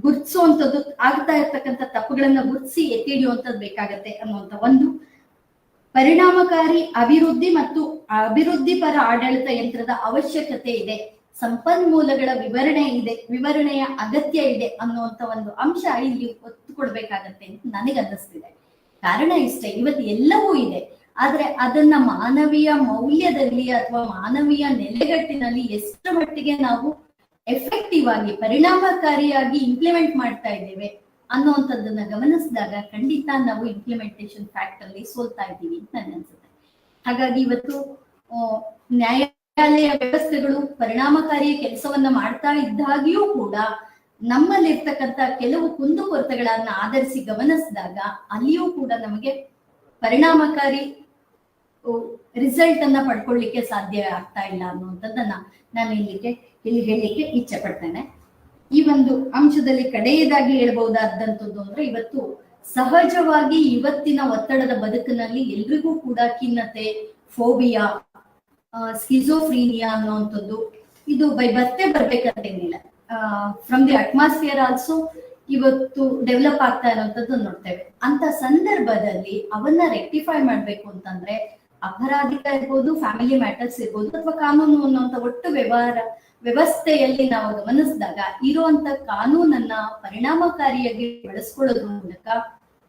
ಗುರ್ತಿಸುವಂಥದ್ದು, ಆಗ್ತಾ ಇರ್ತಕ್ಕಂಥ ತಪ್ಪುಗಳನ್ನ ಗುರ್ತಿಸಿ ಎತ್ತಿ ಹಿಡಿಯುವಂಥದ್ದು ಬೇಕಾಗತ್ತೆ ಅನ್ನುವಂಥ ಒಂದು ಪರಿಣಾಮಕಾರಿ ಅಭಿವೃದ್ಧಿ ಮತ್ತು ಅಭಿವೃದ್ಧಿಪರ ಆಡಳಿತ ಯಂತ್ರದ ಅವಶ್ಯಕತೆ ಇದೆ, ಸಂಪನ್ಮೂಲಗಳ ವಿವರಣೆಯ ಅಗತ್ಯ ಇದೆ ಅನ್ನುವಂತ ಒಂದು ಅಂಶ ಇಲ್ಲಿ ಒತ್ತು ಕೊಡ್ಬೇಕಾಗತ್ತೆ ಅಂತ ನನಗನ್ನಿಸ್ತಿದೆ. ಕಾರಣ ಇಷ್ಟೇ, ಇವತ್ತು ಎಲ್ಲವೂ ಇದೆ, ಆದ್ರೆ ಅದನ್ನ ಮಾನವೀಯ ಮೌಲ್ಯದಲ್ಲಿ ಅಥವಾ ಮಾನವೀಯ ನೆಲೆಗಟ್ಟಿನಲ್ಲಿ ಎಷ್ಟು ಮಟ್ಟಿಗೆ ನಾವು ಎಫೆಕ್ಟಿವ್ ಆಗಿ ಪರಿಣಾಮಕಾರಿಯಾಗಿ ಇಂಪ್ಲಿಮೆಂಟ್ ಮಾಡ್ತಾ ಇದ್ದೇವೆ ಅನ್ನುವಂಥದ್ದನ್ನ ಗಮನಿಸಿದಾಗ ಖಂಡಿತ ನಾವು ಇಂಪ್ಲಿಮೆಂಟೇಶನ್ ಫ್ಯಾಕ್ಟ್ ಅಲ್ಲಿ ಸೋಲ್ತಾ ಇದ್ದೀವಿ ಅಂತ ಅನ್ಸುತ್ತೆ. ಹಾಗಾಗಿ ಇವತ್ತು ನ್ಯಾಯಾಲಯ ವ್ಯವಸ್ಥೆಗಳು ಪರಿಣಾಮಕಾರಿ ಕೆಲಸವನ್ನ ಮಾಡ್ತಾ ಇದ್ದಾಗಿಯೂ ಕೂಡ ನಮ್ಮಲ್ಲಿರ್ತಕ್ಕಂಥ ಕೆಲವು ಕುಂದುಕೊರತೆಗಳನ್ನ ಆಧರಿಸಿ ಗಮನಿಸಿದಾಗ ಅಲ್ಲಿಯೂ ಕೂಡ ನಮಗೆ ಪರಿಣಾಮಕಾರಿ ರಿಸಲ್ಟ್ ಅನ್ನ ಪಡ್ಕೊಳ್ಳಿಕ್ಕೆ ಸಾಧ್ಯ ಆಗ್ತಾ ಇಲ್ಲ ಅನ್ನುವಂಥದ್ದನ್ನ ನಾನು ಇಲ್ಲಿ ಹೇಳಲಿಕ್ಕೆ ಇಚ್ಛೆ ಪಡ್ತೇನೆ. ಈ ಒಂದು ಅಂಶದಲ್ಲಿ ಕಡೆಯದಾಗಿ ಹೇಳ್ಬಹುದಾದಂಥದ್ದು ಅಂದ್ರೆ ಇವತ್ತು ಸಹಜವಾಗಿ ಇವತ್ತಿನ ಒತ್ತಡದ ಬದುಕಿನಲ್ಲಿ ಎಲ್ರಿಗೂ ಕೂಡ ಖಿನ್ನತೆ, ಫೋಬಿಯಾ, ಸ್ಕಿಜೋಫ್ರೀನಿಯಾ ಅನ್ನುವಂಥದ್ದು ಇದು ಬರ್ಬೇಕಂತೇನಿಲ್ಲ. ಫ್ರಮ್ ದಿ ಅಟ್ಮಾಸ್ಫಿಯರ್ ಆಲ್ಸೋ ಇವತ್ತು ಡೆವಲಪ್ ಆಗ್ತಾ ಇರುವಂತದ್ದು ನೋಡ್ತೇವೆ. ಅಂತ ಸಂದರ್ಭದಲ್ಲಿ ಅವನ್ನ ರೆಕ್ಟಿಫೈ ಮಾಡ್ಬೇಕು ಅಂತಂದ್ರೆ ಅಪರಾಧಿಕ ಇರ್ಬೋದು, ಫ್ಯಾಮಿಲಿ ಮ್ಯಾಟರ್ಸ್ ಇರ್ಬೋದು, ಅಥವಾ ಕಾನೂನು ಅನ್ನುವಂಥ ಒಟ್ಟು ವ್ಯವಸ್ಥೆಯಲ್ಲಿ ನಾವು ಗಮನಿಸಿದಾಗ ಇರುವಂತ ಕಾನೂನನ್ನ ಪರಿಣಾಮಕಾರಿಯಾಗಿ ಬಳಸ್ಕೊಳ್ಳೋದ್ರ ಮೂಲಕ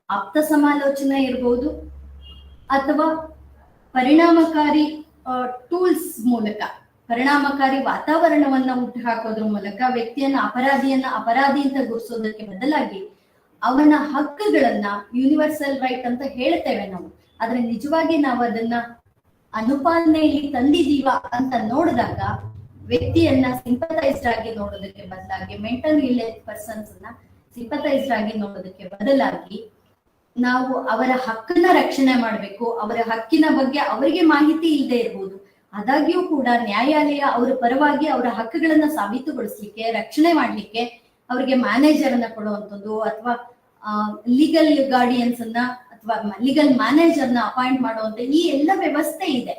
ಆಪ್ತ ಸಮಾಲೋಚನೆ ಇರ್ಬೋದು ಅಥವಾ ಪರಿಣಾಮಕಾರಿ ಟೂಲ್ಸ್ ಮೂಲಕ ಪರಿಣಾಮಕಾರಿ ವಾತಾವರಣವನ್ನ ಹುಟ್ಟು ಹಾಕೋದ್ರ ಮೂಲಕ ವ್ಯಕ್ತಿಯನ್ನ ಅಪರಾಧಿ ಅಂತ ಗುರುಸೋದಕ್ಕೆ ಬದಲಾಗಿ ಅವನ ಹಕ್ಕುಗಳನ್ನ ಯೂನಿವರ್ಸಲ್ ರೈಟ್ ಅಂತ ಹೇಳ್ತೇವೆ ನಾವು, ಆದ್ರೆ ನಿಜವಾಗಿ ನಾವು ಅದನ್ನ ಅನುಪಾಲನೆಯಲ್ಲಿ ತಂದಿದೀವ ಅಂತ ನೋಡಿದಾಗ ವ್ಯಕ್ತಿಯನ್ನ ಸಿಂಪಥೈಸ್ಡ್ ಆಗಿ ನೋಡೋದಕ್ಕೆ ಬದಲಾಗಿ, ಮೆಂಟಲ್ ಇಲ್ನೆಸ್ ಪರ್ಸನ್ಸ್ ಅನ್ನ ಸಿಂಪಥೈಸ್ಡ್ ಆಗಿ ನೋಡೋದಕ್ಕೆ ಬದಲಾಗಿ ನಾವು ಅವರ ಹಕ್ಕನ್ನ ರಕ್ಷಣೆ ಮಾಡ್ಬೇಕು. ಅವರ ಹಕ್ಕಿನ ಬಗ್ಗೆ ಅವರಿಗೆ ಮಾಹಿತಿ ಇಲ್ಲದೆ ಇರ್ಬೋದು, ಆದಾಗ್ಯೂ ಕೂಡ ನ್ಯಾಯಾಲಯ ಅವರ ಪರವಾಗಿ ಅವರ ಹಕ್ಕುಗಳನ್ನ ಸಾಬೀತುಗೊಳಿಸ್ಲಿಕ್ಕೆ, ರಕ್ಷಣೆ ಮಾಡ್ಲಿಕ್ಕೆ ಅವರಿಗೆ ಮ್ಯಾನೇಜರ್ ಅನ್ನ ಕೊಡುವಂಥದ್ದು ಅಥವಾ ಲೀಗಲ್ ಗಾರ್ಡಿಯನ್ಸ್ ಅನ್ನ ಅಥವಾ ಲೀಗಲ್ ಮ್ಯಾನೇಜರ್ನ ಅಪಾಯಿಂಟ್ ಮಾಡುವಂತ ಈ ಎಲ್ಲ ವ್ಯವಸ್ಥೆ ಇದೆ.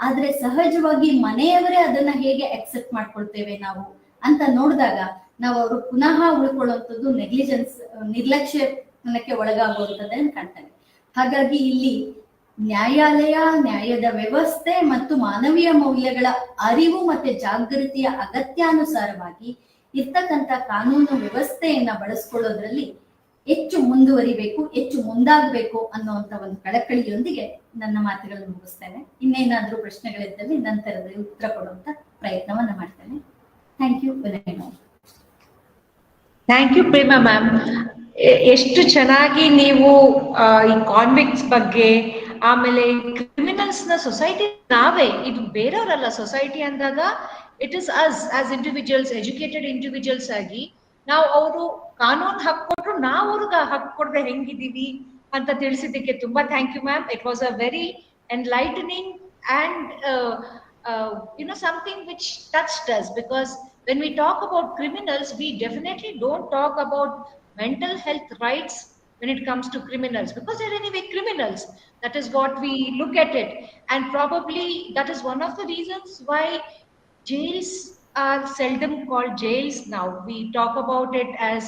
ಆದ್ರೆ ಸಹಜವಾಗಿ ಮನೆಯವರೇ ಅದನ್ನ ಹೇಗೆ ಅಕ್ಸೆಪ್ಟ್ ಮಾಡ್ಕೊಳ್ತೇವೆ ನಾವು ಅಂತ ನೋಡಿದಾಗ ನಾವು ಅವರು ಪುನಃ ಉಳ್ಕೊಳ್ಳುವಂಥದ್ದು ನಿರ್ಲಕ್ಷ್ಯಕ್ಕೆ ಒಳಗಾಗುವಂಥದ್ದೇ ಕಾಣ್ತಾನೆ. ಹಾಗಾಗಿ ಇಲ್ಲಿ ನ್ಯಾಯದ ವ್ಯವಸ್ಥೆ ಮತ್ತು ಮಾನವೀಯ ಮೌಲ್ಯಗಳ ಅರಿವು ಮತ್ತೆ ಜಾಗೃತಿಯ ಅಗತ್ಯಾನುಸಾರವಾಗಿ ಇರ್ತಕ್ಕಂಥ ಕಾನೂನು ವ್ಯವಸ್ಥೆಯನ್ನ ಬಳಸ್ಕೊಳ್ಳೋದ್ರಲ್ಲಿ ಹೆಚ್ಚು ಮುಂದುವರಿಬೇಕು, ಹೆಚ್ಚು ಮುಂದಾಗಬೇಕು ಅನ್ನುವಂತ ಒಂದು ಕಳಕಳಿಯೊಂದಿಗೆ ನನ್ನ ಮಾತುಗಳನ್ನು ಮುಗಿಸ್ತೇನೆ. ಇನ್ನೇನಾದ್ರೂ ಪ್ರಶ್ನೆಗಳಿದ್ದಲ್ಲಿ ನಂತರದಲ್ಲಿ ಉತ್ತರ ಕೊಡುವಂತ ಪ್ರಯತ್ನವನ್ನ ಮಾಡ್ತೇನೆ. Thank you. Thank you Prema ma'am. ಎಷ್ಟು ಚೆನ್ನಾಗಿ ನೀವು ಈ ಕಾನ್ವಿಕ್ಟ್ಸ್ ಬಗ್ಗೆ, ಆಮೇಲೆ ಕ್ರಿಮಿನಲ್ಸ್ ನ ಸೊಸೈಟಿ ನಾವೇ, ಇದು ಬೇರೆಯವರಲ್ಲ. ಸೊಸೈಟಿ ಅಂದಾಗ it is us as individuals, educated individuals ಆಗಿ ನಾವು ಅವರು ಕಾನೂನು ಹಕ್ಕು ಕೊಟ್ರು ನಾವು ಅವ್ರಿಗೆ ಹಕ್ಕು ಕೊಡದೆ ಹೆಂಗಿದೀವಿ ಅಂತ ತಿಳಿಸಿದ್ದಕ್ಕೆ ತುಂಬಾ thank you ma'am. It was a very enlightening and something which touched us, because when we talk about criminals, we definitely don't talk about mental health rights when it comes to criminals, because they're anyway criminals. That is what we look at it, and probably that is one of the reasons why jails are seldom called jails now. We talk about it as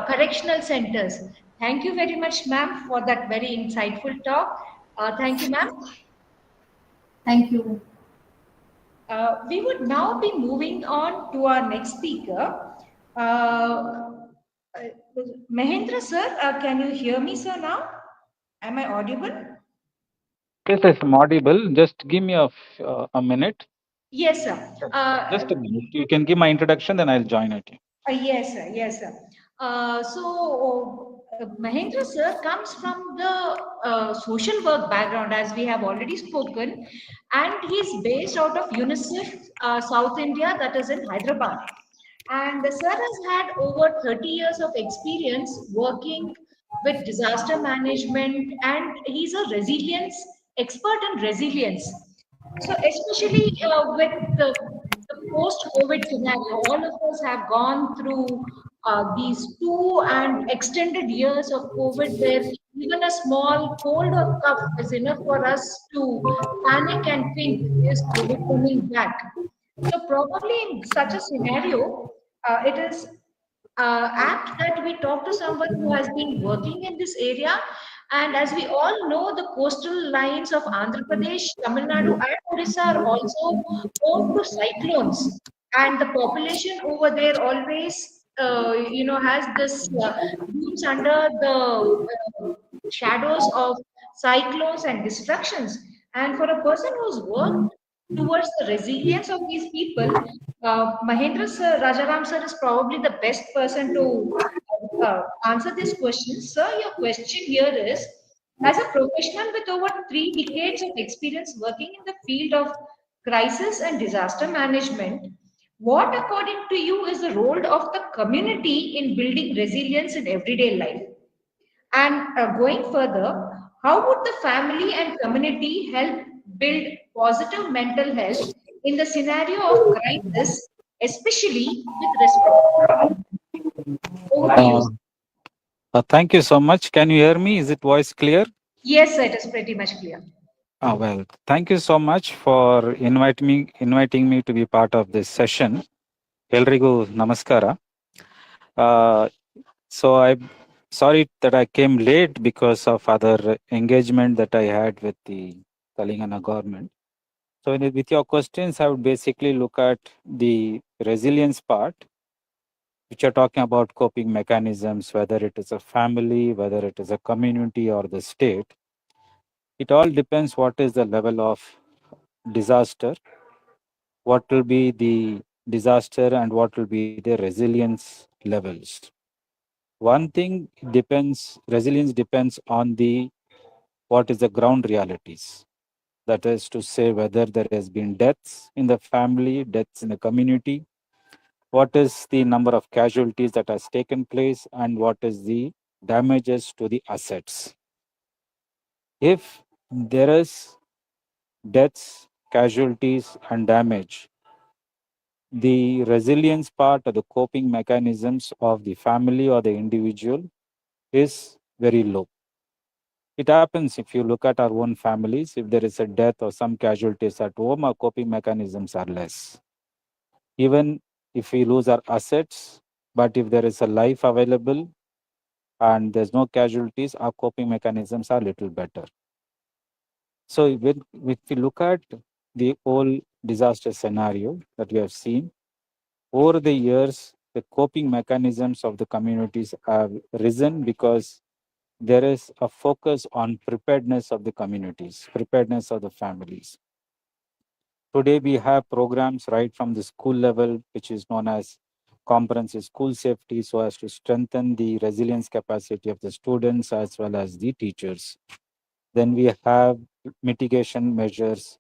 correctional centers. Thank you very much ma'am for that very insightful talk. Thank you ma'am. Thank you. We would now be moving on to our next speaker. Mahendra sir, can you hear me sir now? Am I audible? Yes, I'm audible. Just give me a minute. Yes sir. Just a minute. You can give my introduction, then I'll join it. Yes sir. Yes sir. Mahendra sir comes from the social work background, as we have already spoken, and he's based out of UNICEF South India, that is in Hyderabad. And the sir has had over 30 years of experience working with disaster management, and he's a resilience expert in resilience. So especially with the post-COVID scenario, all of us have gone through these 2 and extended years of COVID, where even a small cold or cough is enough for us to panic and think, is COVID coming back? So probably in such a scenario, it is apt that we talk to someone who has been working in this area. And as we all know, the coastal lines of Andhra Pradesh, Tamil Nadu and Odisha are also home to cyclones, and the population over there always has this roots under the shadows of cyclones and destructions. And for a person who's worked towards the resilience of these people, Mahendra sir, Rajaram sir is probably the best person to answer this question. Sir, your question here is, as a professional with over 3 decades of experience working in the field of crisis and disaster management, what according to you is the role of the community in building resilience in everyday life? And going further, how would the family and community help build positive mental health in the scenario of crisis, especially with respect to overuse? Thank you so much. Can you hear me? Is it voice clear? Yes, it is pretty much clear. Well, thank you so much for inviting me to be part of this session. Elrigu namaskara. So I'm sorry that I came late because of other engagement that I had with the Telangana government. So with your questions, I would basically look at the resilience part, which are talking about coping mechanisms, whether it is a family, whether it is a community or the state. It all depends what is the level of disaster, what will be the disaster, and what will be the resilience levels. One thing resilience depends on what is the ground realities. That is to say, whether there has been deaths in the family, deaths in the community, what is the number of casualties that has taken place, and what is the damages to the assets. If there is deaths, casualties, and damage, the resilience part or the coping mechanisms of the family or the individual is very low. It happens if you look at our own families, if there is a death or some casualties at home, our coping mechanisms are less. Even if we lose our assets, but if there is a life available and there's no casualties, our coping mechanisms are a little better. So if we look at the whole disaster scenario that we have seen, over the years, the coping mechanisms of the communities have risen because there is a focus on preparedness of the communities, preparedness of the families. Today, we have programs right from the school level, which is known as comprehensive school safety, so as to strengthen the resilience capacity of the students as well as the teachers. Then we have mitigation measures,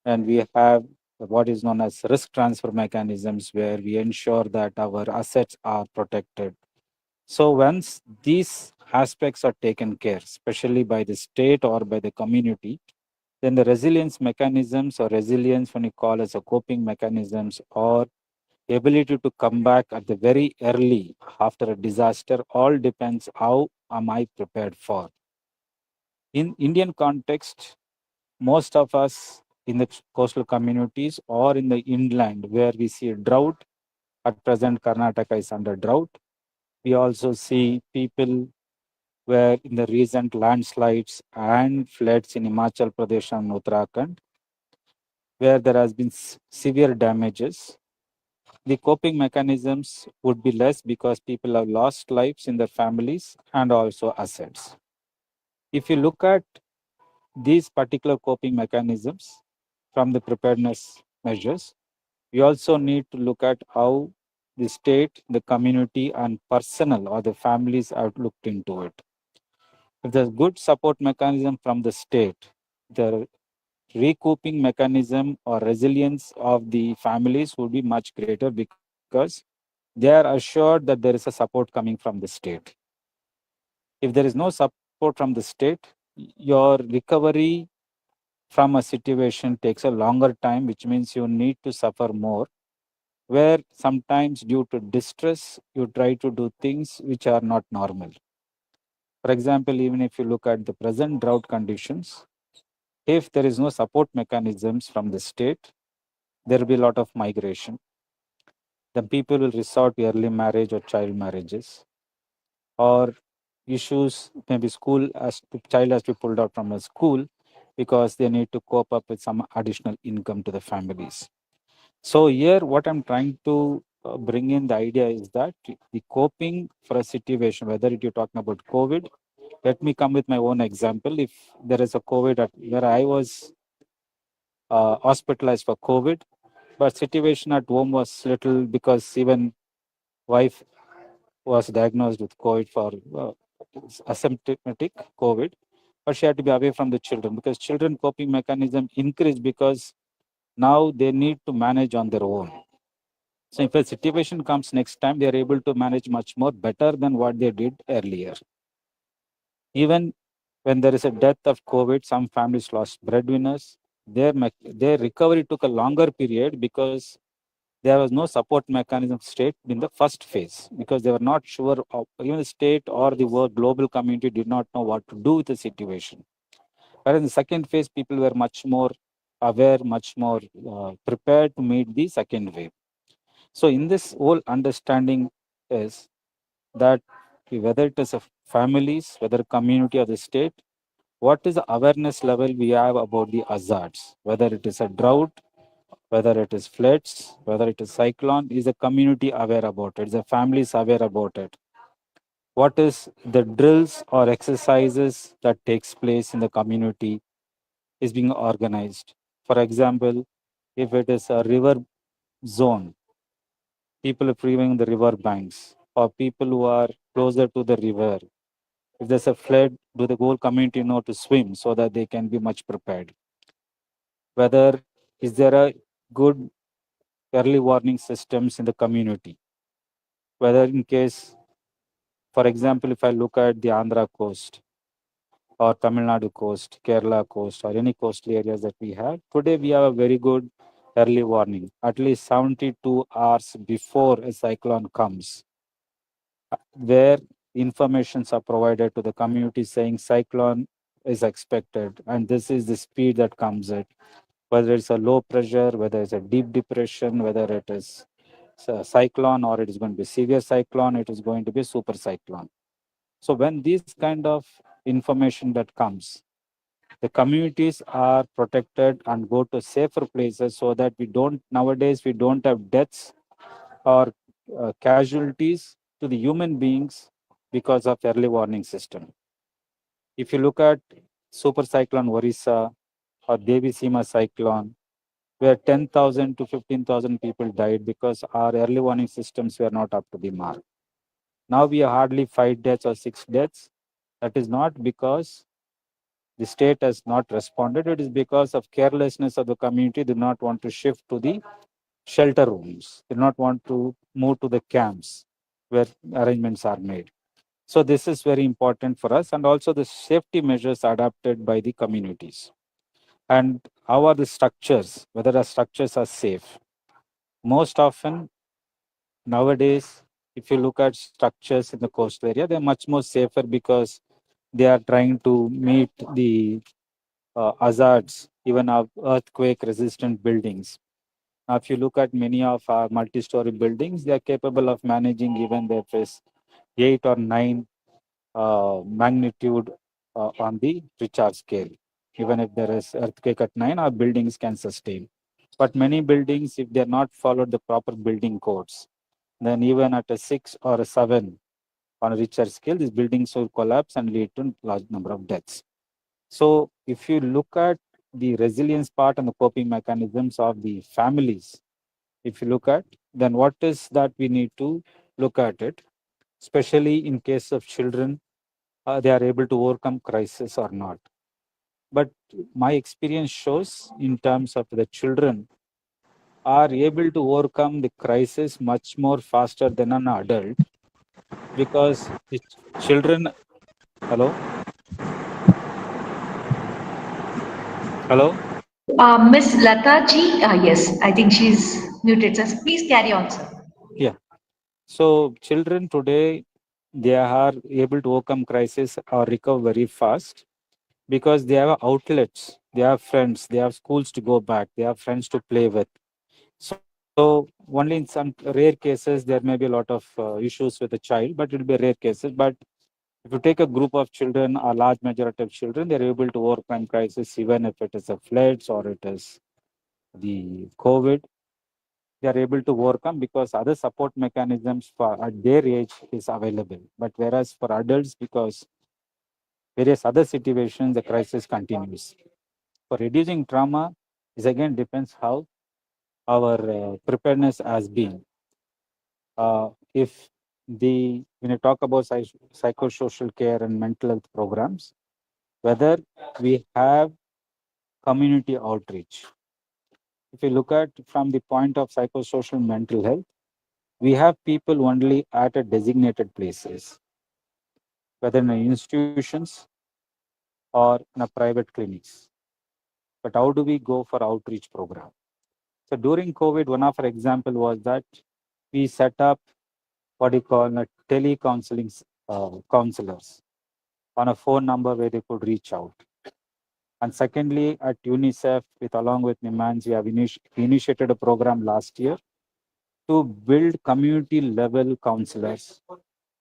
and we have what is known as risk transfer mechanisms, where we ensure that our assets are protected. So once these aspects are taken care, especially by the state or by the community, then the resilience mechanisms, or resilience when you call as a coping mechanisms, or ability to come back at the very early after a disaster, all depends how am I prepared for. In Indian context, most of us in the coastal communities or in the inland where we see a drought, at present Karnataka is under drought. We also see people where in the recent landslides and floods in Himachal Pradesh and Uttarakhand, where there has been severe damages, the coping mechanisms would be less because people have lost lives in their families and also assets. If you look at these particular coping mechanisms from the preparedness measures, we also need to look at how the state, the community, and personnel or the families have looked into it. If there's good support mechanism from the state, the recouping mechanism or resilience of the families would be much greater because they are assured that there is a support coming from the state. If there is no support from the state, your recovery from a situation takes a longer time, which means you need to suffer more, where sometimes due to distress, you try to do things which are not normal. For example, even if you look at the present drought conditions, if there is no support mechanisms from the state, there will be a lot of migration. The people will resort to early marriage or child marriages, or issues, maybe the child has to be pulled out from a school because they need to cope up with some additional income to the families. So here, what I'm trying to bring in the idea is that the coping for a situation, whether you're talking about COVID, let me come with my own example. If there is a COVID where I was hospitalized for COVID, but situation at home was little because even wife was diagnosed with COVID for asymptomatic COVID, but she had to be away from the children because children coping mechanism increased because now they need to manage on their own. So if a situation comes next time, they are able to manage much more better than what they did earlier. Even when there is a death of COVID, some families lost breadwinners. Their recovery took a longer period because there was no support mechanism state in the first phase because they were not sure of, even the state or the world global community did not know what to do with the situation. But in the second phase, people were much more aware, much more prepared to meet the second wave. So in this whole understanding is that whether it is a families, whether community or the state, what is the awareness level we have about the hazards, whether it is a drought, whether it is floods, whether it is cyclone, is the community aware about it, is the families aware about it. What is the drills or exercises that takes place in the community is being organized. For example, if it is a river zone, people are previewing the river banks or people who are closer to the river. If there's a flood, do the whole community know to swim so that they can be much prepared? Whether is there a good early warning systems in the community? Whether in case, for example, if I look at the Andhra coast or Tamil Nadu coast, Kerala coast, or any coastal areas that we have, today we have a very good early warning, at least 72 hours before a cyclone comes, where informations are provided to the community saying cyclone is expected, and this is the speed that comes at, whether it's a low pressure, whether it's a deep depression, whether it is a cyclone or it is going to be severe cyclone, it is going to be super cyclone. So when these kind of information that comes, the communities are protected and go to safer places so that nowadays we don't have deaths or casualties to the human beings because of early warning system. If you look at super cyclone Orissa or Devi Sima cyclone, where 10,000 to 15,000 people died because our early warning systems were not up to the mark. Now we have hardly 5 deaths or 6 deaths. That is not because the state has not responded. It is because of carelessness of the community. They do not want to shift to the shelter rooms. They do not want to move to the camps where arrangements are made. So this is very important for us, and also the safety measures adopted by the communities. And how are the structures, whether the structures are safe? Most often nowadays, if you look at structures in the coastal area, they're much more safer because they are trying to meet the hazards, even of earthquake resistant buildings. Now, if you look at many of our multi-story buildings, they are capable of managing even if it's 8 or 9 magnitude on the Richard scale. Even if there is earthquake at 9, our buildings can sustain. But many buildings, if they are not followed the proper building codes, then even at a 6 or a 7 on a Richter scale, these buildings will collapse and lead to large number of deaths. So if you look at the resilience part and the coping mechanisms of the families, if you look at, then what is that we need to look at it, especially in case of children, they are able to overcome crisis or not. But my experience shows in terms of the children are able to overcome the crisis much more faster than an adult, because the children, hello? Hello? Miss Lata ji, yes, I think she's muted. So please carry on, sir. Yeah. So children today, they are able to overcome crisis or recover very fast because they have outlets, they have friends, they have schools to go back, they have friends to play with. So only in some rare cases, there may be a lot of issues with the child, but it will be rare cases. But if you take a group of children, a large majority of children, they're able to overcome crisis, even if it is a floods or it is the COVID, they are able to overcome because other support mechanisms for at their age is available. But whereas for adults, because various other situations, the crisis continues. For reducing trauma, is again depends how our preparedness has been. If when you talk about psychosocial care and mental health programs, whether we have community outreach. If you look at from the point of psychosocial mental health, we have people only at a designated places, whether in institutions or in a private clinics. But how do we go for outreach program? So during COVID, one of our example was that we set up what you call a tele-counseling counselors on a phone number where they could reach out. And secondly, at UNICEF, along with NIMANS, we have initiated a program last year to build community level counselors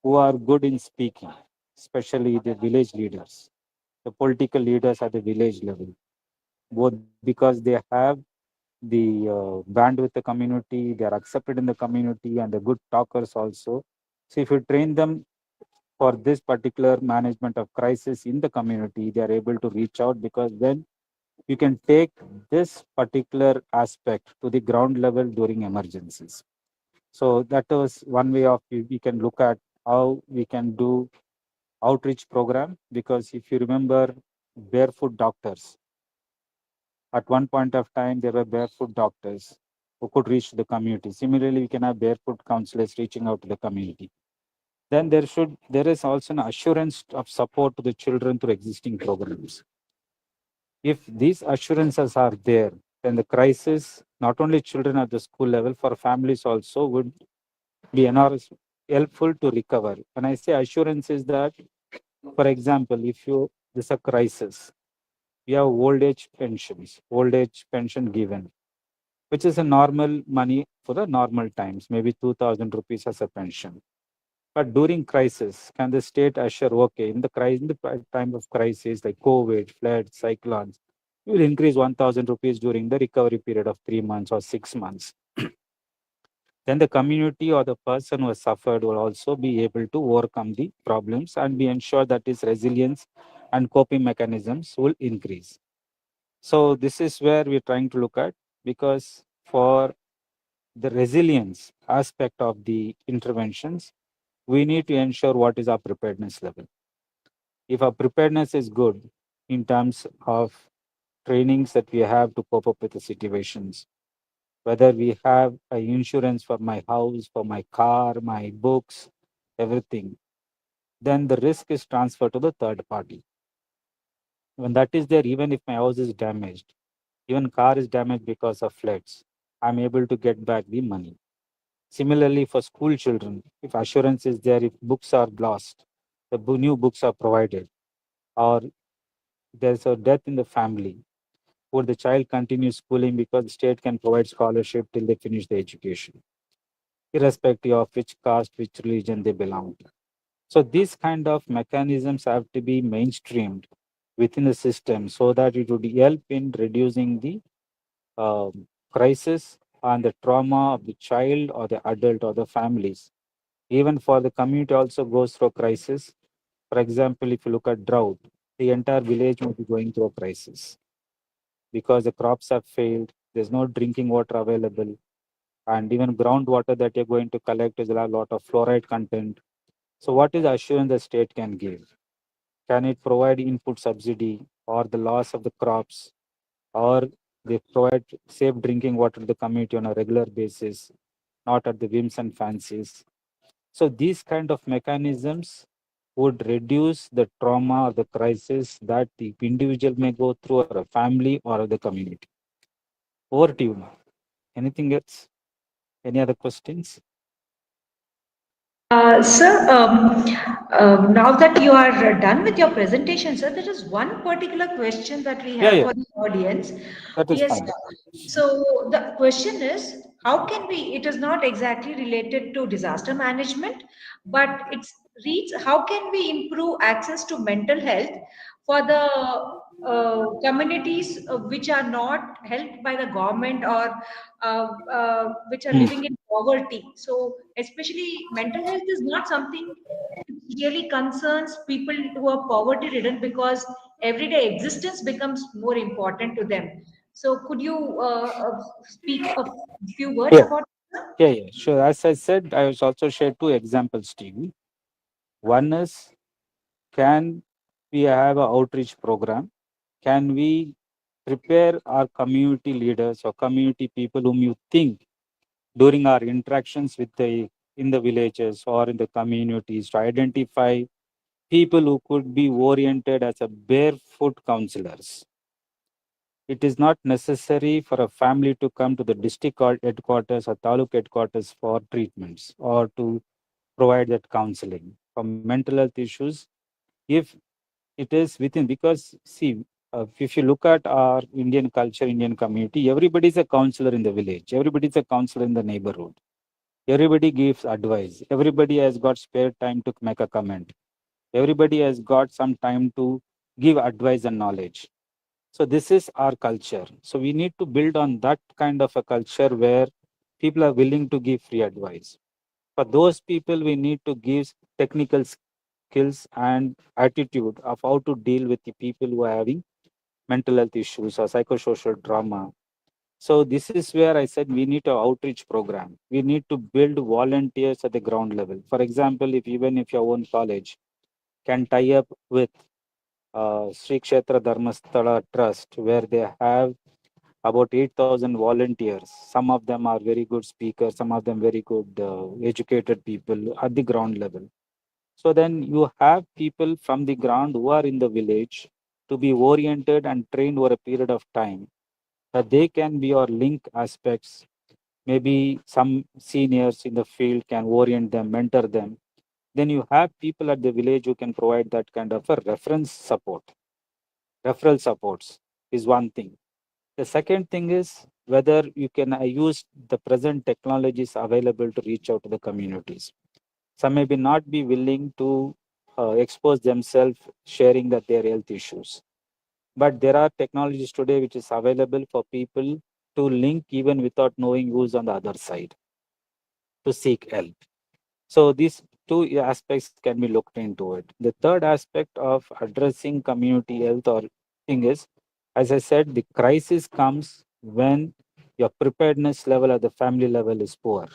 who are good in speaking, especially the village leaders, the political leaders at the village level, both because they have the band with the community, they are accepted in the community, and the good talkers also. So if you train them for this particular management of crisis in the community, they are able to reach out, because then you can take this particular aspect to the ground level during emergencies. So that was one way of we can look at how we can do outreach program, because if you remember barefoot doctors, at one point of time there were barefoot doctors who could reach the community. Similarly, we can have barefoot counselors reaching out to the community. Then there is also an assurance of support to the children through existing programs. If these assurances are there, then the crisis, not only children at the school level, for families also would be enormous helpful to recover. When I say assurance is that, for example, if you there's a crisis. We have old age pensions, old age pension given, which is a normal money for the normal times, maybe 2,000 rupees as a pension. But during crisis, can the state assure, okay, in the time of crisis like COVID, floods, cyclones, you will increase 1,000 rupees during the recovery period of 3 months or 6 months. Then the community or the person who has suffered will also be able to overcome the problems and be ensured that his resilience and coping mechanisms will increase. So this is where we're trying to look at, because for the resilience aspect of the interventions, we need to ensure what is our preparedness level. If our preparedness is good in terms of trainings that we have to cope up with the situations, whether we have an insurance for my house, for my car, my books, everything, then the risk is transferred to the third party. When that is there, even if my house is damaged, even car is damaged because of floods, I'm able to get back the money. Similarly, for school children, if assurance is there, if books are lost, the new books are provided, or there's a death in the family, would the child continue schooling because the state can provide scholarship till they finish the education, irrespective of which caste, which religion they belong to. So these kind of mechanisms have to be mainstreamed within the system so that it would help in reducing the crisis and the trauma of the child or the adult or the families. Even for the community also goes through a crisis. For example, if you look at drought, the entire village will be going through a crisis because the crops have failed, there's no drinking water available, and even groundwater that you're going to collect is a lot of fluoride content. So what is the assurance the state can give? Can it provide input subsidy or the loss of the crops, or they provide safe drinking water to the community on a regular basis, not at the whims and fancies? So these kind of mechanisms would reduce the trauma or the crisis that the individual may go through, or a family or the community. Over to you, ma'am. Anything else? Any other questions? Sir, now that you are done with your presentation, sir, there is one particular question that we have for the audience. That is Yes. fine. So the question is, how can we, it is not exactly related to disaster management, but it reads, how can we improve access to mental health for the communities which are not helped by the government, or which are living in poverty? So especially mental health is not something which really concerns people who are poverty ridden, because everyday existence becomes more important to them. So could you speak a few words Yeah. about Yeah, sure. As I said, I was also shared two examples, Stevie. One is, can we have an outreach program? Can we prepare our community leaders or community people whom you think during our interactions with in the villages or in the communities to identify people who could be oriented as a barefoot counselors? It is not necessary for a family to come to the district headquarters or taluk headquarters for treatments or to provide that counseling for mental health issues. If it is within, because see, if you look at our Indian culture, Indian community, everybody is a counselor in the village, everybody is a counselor in the neighborhood, everybody gives advice, everybody has got spare time to make a comment, everybody has got some time to give advice and knowledge. So this is our culture. So we need to build on that kind of a culture where people are willing to give free advice. For those people, we need to give technical skills and attitude of how to deal with the people who are having mental health issues or psychosocial trauma. So this is where I said we need an outreach program. We need to build volunteers at the ground level. For example, even if your own college can tie up with Sri Kshetra Dharmasthala Trust, where they have about 8,000 volunteers. Some of them are very good speakers, some of them very good educated people at the ground level. So then you have people from the ground who are in the village to be oriented and trained over a period of time, that they can be our link aspects. Maybe some seniors in the field can orient them, mentor them. Then you have people at the village who can provide that kind of a reference support. referral supports is one thing. The second thing is whether you can use the present technologies available to reach out to the communities. Some may not be willing to expose themselves sharing that their health issues. But there are technologies today which is available for people to link even without knowing who's on the other side to seek help. So these two aspects can be looked into it. The third aspect of addressing community health or thing is, as I said, the crisis comes when your preparedness level at the family level is poor.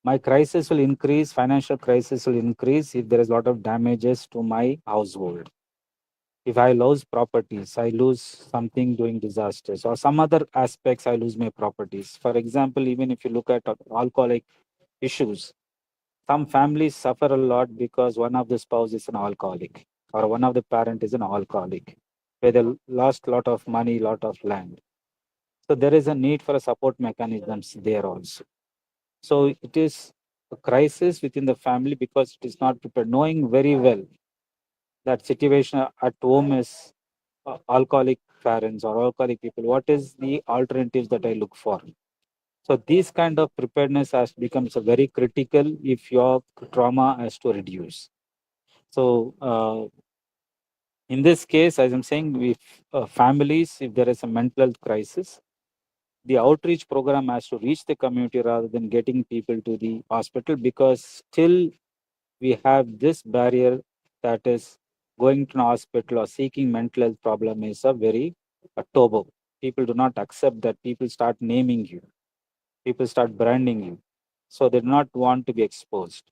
My crisis will increase, financial crisis will increase if there is a lot of damages to my household. If I lose properties, I lose something during disasters, or some other aspects, I lose my properties. For example, even if you look at alcoholic issues, some families suffer a lot because one of the spouse is an alcoholic or one of the parent is an alcoholic, where they lost a lot of money, lot of land. So there is a need for a support mechanisms there also. So it is a crisis within the family because it is not prepared, knowing very well that situation at home is alcoholic parents or alcoholic people. What is the alternatives that I look for? So these kind of preparedness has becomes a very critical if your trauma has to reduce. So in this case, as I'm saying, if families, if there is a mental health crisis, the outreach program has to reach the community rather than getting people to the hospital, because still we have this barrier that is going to an hospital or seeking mental health problem is a very taboo. People do not accept that. People start naming you. People start branding you. So they do not want to be exposed.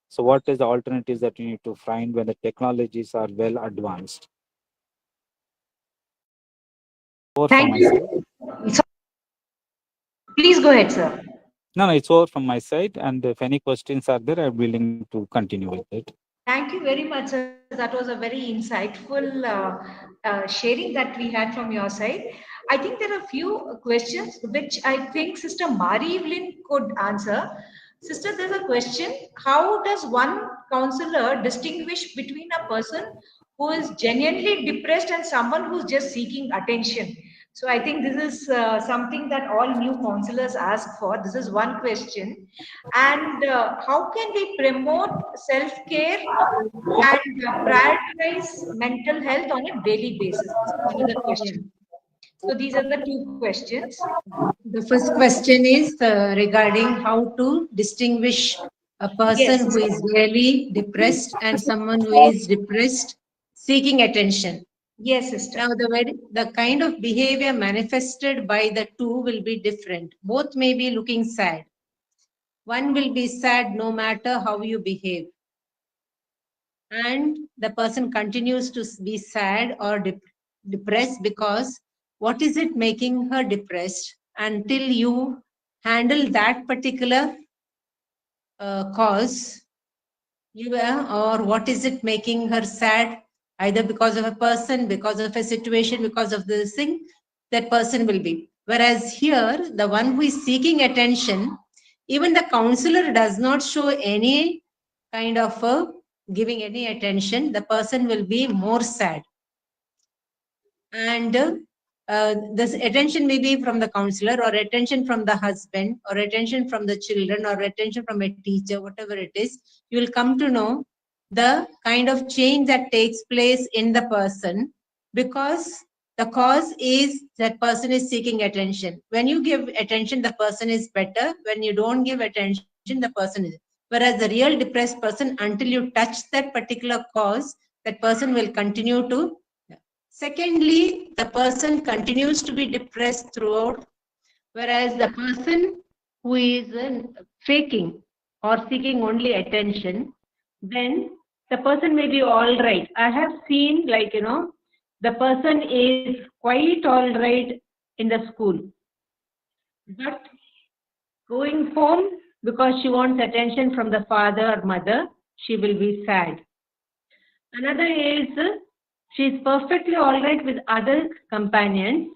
So what is the alternatives that you need to find when the technologies are well advanced? Over from Thank my you. side. Please go ahead, sir. No, it's over from my side. And if any questions are there, I'm willing to continue with it. Thank you very much, sir. That was a very insightful sharing that we had from your side. I think there are a few questions which I think Sister Marie Evelyn could answer. Sister, there's a question. How does one counselor distinguish between a person who is genuinely depressed and someone who's just seeking attention? So I think this is something that all new counselors ask for. This is one question. And how can we promote self-care and prioritize mental health on a daily basis? This is another question. So these are the two questions. The first question is regarding how to distinguish a person who is really depressed and someone who is depressed seeking attention. Yes, sister. Now, the kind of behavior manifested by the two will be different. Both may be looking sad. One will be sad no matter how you behave. And the person continues to be sad or depressed because what is it making her depressed? Until you handle that particular cause, or what is it making her sad? Either because of a person, because of a situation, because of this thing, that person will be. Whereas here, the one who is seeking attention, even the counselor does not show any kind of giving any attention, the person will be more sad. And this attention may be from the counselor, or attention from the husband, or attention from the children, or attention from a teacher, whatever it is, you will come to know the kind of change that takes place in the person, because the cause is that person is seeking attention. When you give attention, the person is better. When you don't give attention, the person is. Whereas the real depressed person, until you touch that particular cause, that person will continue to. Secondly, the person continues to be depressed throughout, whereas the person who is faking or seeking only attention, then the person may be all right. I have seen, like, the person is quite all right in the school, but going home, because she wants attention from the father or mother, she will be sad. Another is she is perfectly all right with other companions,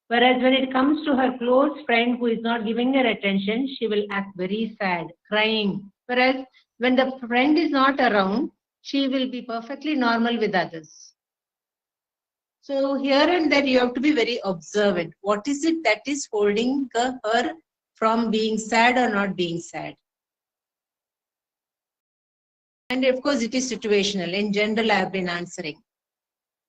whereas when it comes to her close friend who is not giving her attention, she will act very sad, crying. Whereas when the friend is not around, she will be perfectly normal with others. So here and there you have to be very observant. What is it that is holding her from being sad or not being sad? And of course, it is situational. In general, I have been answering.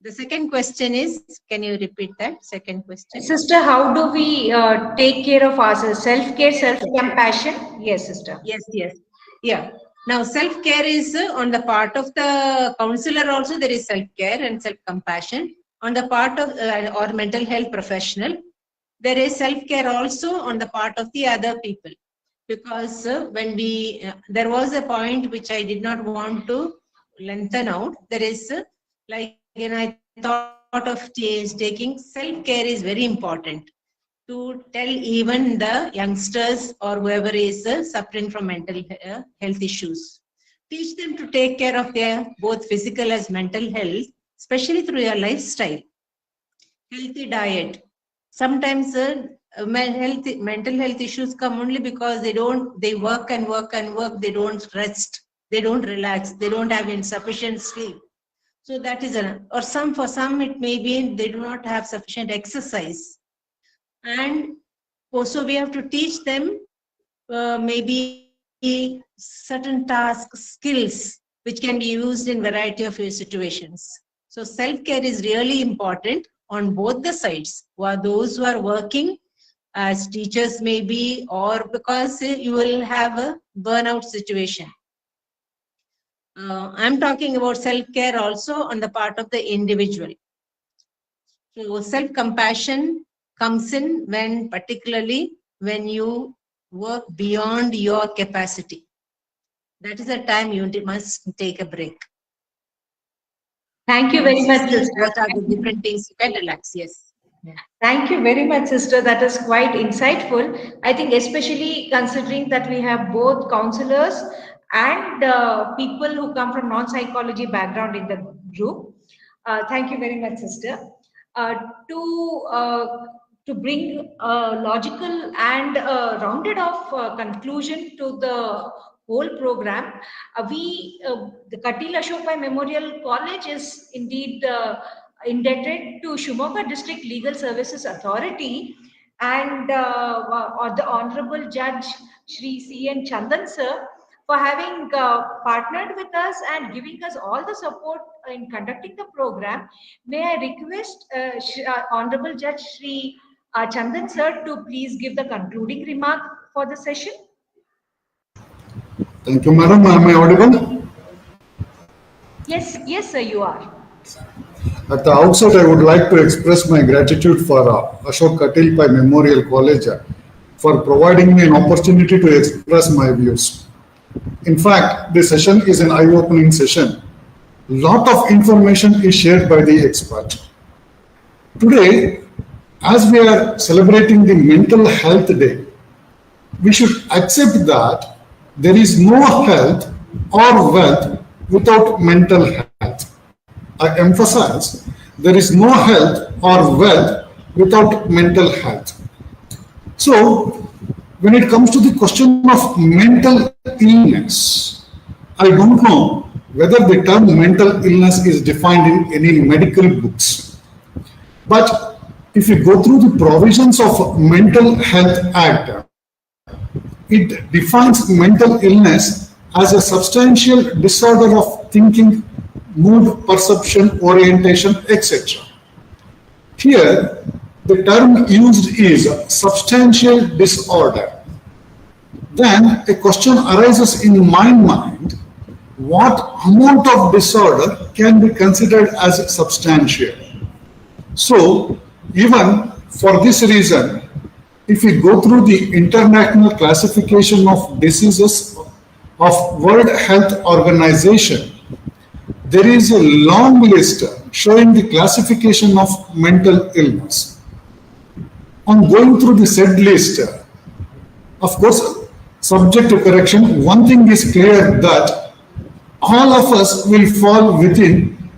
The second question is, can you repeat that second question? Sister, how do we take care of ourselves? Self-care, self-compassion? Yes, sister. Yes, yes. Yeah. Now, self-care is on the part of the counselor also, there is self-care and self-compassion. On the part of or mental health professional, there is self-care also on the part of the other people. Because when there was a point which I did not want to lengthen out. There is I thought of taking self-care is very important to tell even the youngsters or whoever is suffering from mental health issues. Teach them to take care of their both physical as mental health, especially through their lifestyle. Healthy diet. Sometimes mental health issues come only because they work and work and work, they don't rest, they don't relax, they don't have insufficient sleep. So that is for some it may be they do not have sufficient exercise. And also we have to teach them maybe certain tasks, skills, which can be used in variety of situations. So self-care is really important on both the sides, those who are working as teachers maybe, or because you will have a burnout situation. I'm talking about self-care also on the part of the individual. So self-compassion comes in particularly when you work beyond your capacity. That is the time you must take a break. Thank you very much, sister. What are the different things you can relax? Yes. Yeah. Thank you very much, sister. That is quite insightful. I think especially considering that we have both counselors and people who come from non-psychology background in the group. Thank you very much, sister. To bring a logical and rounded off conclusion to the whole program, the Katil Ashok Pai Memorial College is indeed indebted to Shimoga District Legal Services Authority and the Honorable Judge Shri C.N. Chandan sir for having partnered with us and giving us all the support in conducting the program. May I request Honorable Judge Shri Chandan sir to please give the concluding remark for the session. Thank you, madam. Am I audible? Yes, sir, you are. At the outset, I would like to express my gratitude for Ashok Katil Pai Memorial College for providing me an opportunity to express my views. In fact, this session is an eye-opening session. Lot of information is shared by the expert. Today, as we are celebrating the Mental Health Day, we should accept that there is no health or wealth without mental health. I emphasize, there is no health or wealth without mental health. So, when it comes to the question of mental illness, I don't know whether the term mental illness is defined in any medical books. But if you go through the provisions of Mental Health Act, it defines mental illness as a substantial disorder of thinking, mood, perception, orientation, etc. Here, the term used is substantial disorder. Then a question arises in my mind, what amount of disorder can be considered as substantial? So, even for this reason, if we go through the International Classification of Diseases of World Health Organization, there is a long list showing the classification of mental illness. On going through the said list, of course, subject to correction, one thing is clear that all of us will fall within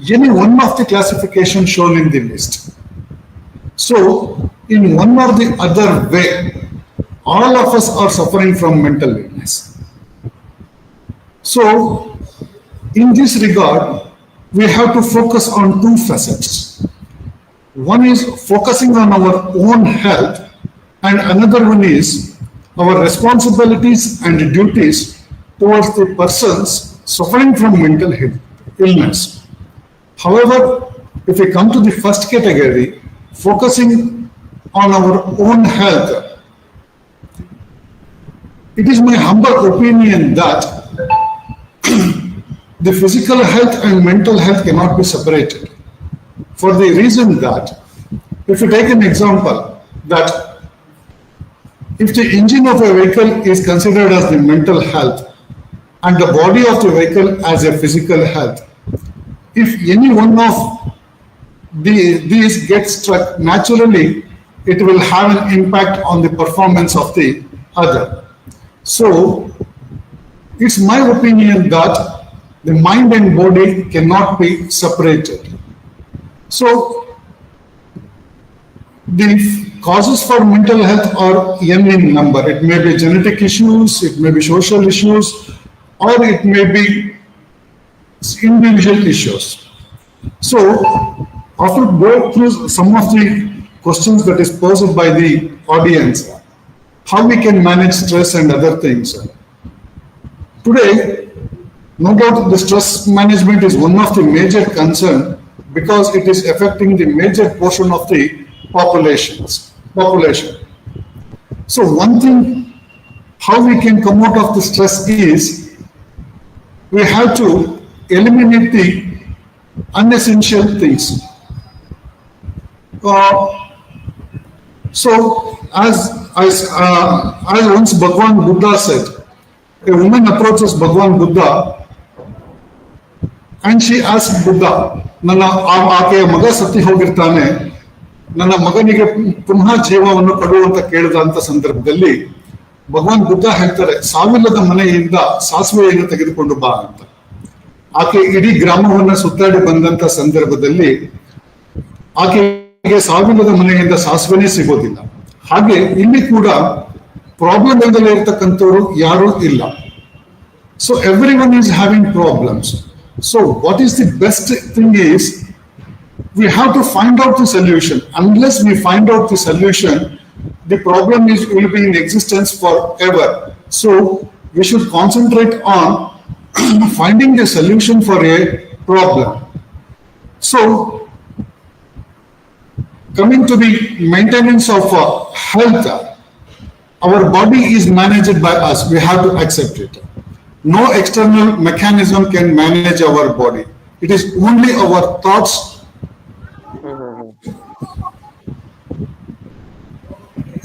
any one of the classifications shown in the list. So, in one or the other way, all of us are suffering from mental illness. So, in this regard, we have to focus on two facets. One is focusing on our own health, and another one is our responsibilities and duties towards the persons suffering from mental illness. However, if we come to the first category, focusing on our own health, it is my humble opinion that the physical health and mental health cannot be separated. For the reason that, if you take an example, that if the engine of a vehicle is considered as the mental health and the body of the vehicle as a physical health, if any one of these gets struck, naturally it will have an impact on the performance of the other. So it's my opinion that the mind and body cannot be separated. So the causes for mental health are n in number. It may be genetic issues, it may be social issues, or it may be individual issues. So after going through some of the questions that is posed by the audience, how we can manage stress and other things. Today, no doubt the stress management is one of the major concern because it is affecting the major portion of the population. So one thing, how we can come out of the stress is, we have to eliminate the unessential things. So as once Bhagwan Buddha said, a woman approaches Bhagwan Buddha and she asks Buddha, ನನ್ನ ಆಕೆಯ ಮಗ ಸತ್ತಿ ಹೋಗಿರ್ತಾನೆ, ನನ್ನ ಮಗನಿಗೆ ಪುನಃ ಜೀವವನ್ನು ಕೊಡು ಅಂತ ಕೇಳಿದಂತ ಸಂದರ್ಭದಲ್ಲಿ ಭಗವಾನ್ ಬುದ್ಧ ಹೇಳ್ತಾರೆ, ಸಾವಿಲ್ಲದ ಮನೆಯಿಂದ ಸಾಸಿವೆಯನ್ನು ತೆಗೆದುಕೊಂಡು ಬಾ ಅಂತ. ಆಕೆ ಇಡೀ ಗ್ರಾಮವನ್ನ ಸುತ್ತಾಡಿ ಬಂದಂತ ಸಂದರ್ಭದಲ್ಲಿ ಆಕೆಗೆ ಸಾವಿಲ್ಲದ ಮನೆಯಿಂದ ಸಾಸಿವೆನೇ ಸಿಗೋದಿಲ್ಲ. ಹಾಗೆ ಇಲ್ಲಿ ಕೂಡ ಪ್ರಾಬ್ಲಮ್ ಎಂದಲೇ ಇರ್ತಕ್ಕಂಥವ್ರು ಯಾರೂ ಇಲ್ಲ. So every one is having problems. So what is the best thing is, we have to find out the solution. Unless we find out the solution, the problem will be in existence forever. So we should concentrate on finding the solution for a problem. So coming to the maintenance of health, our body is managed by us. We have to accept it. No external mechanism can manage our body. It is only our thoughts.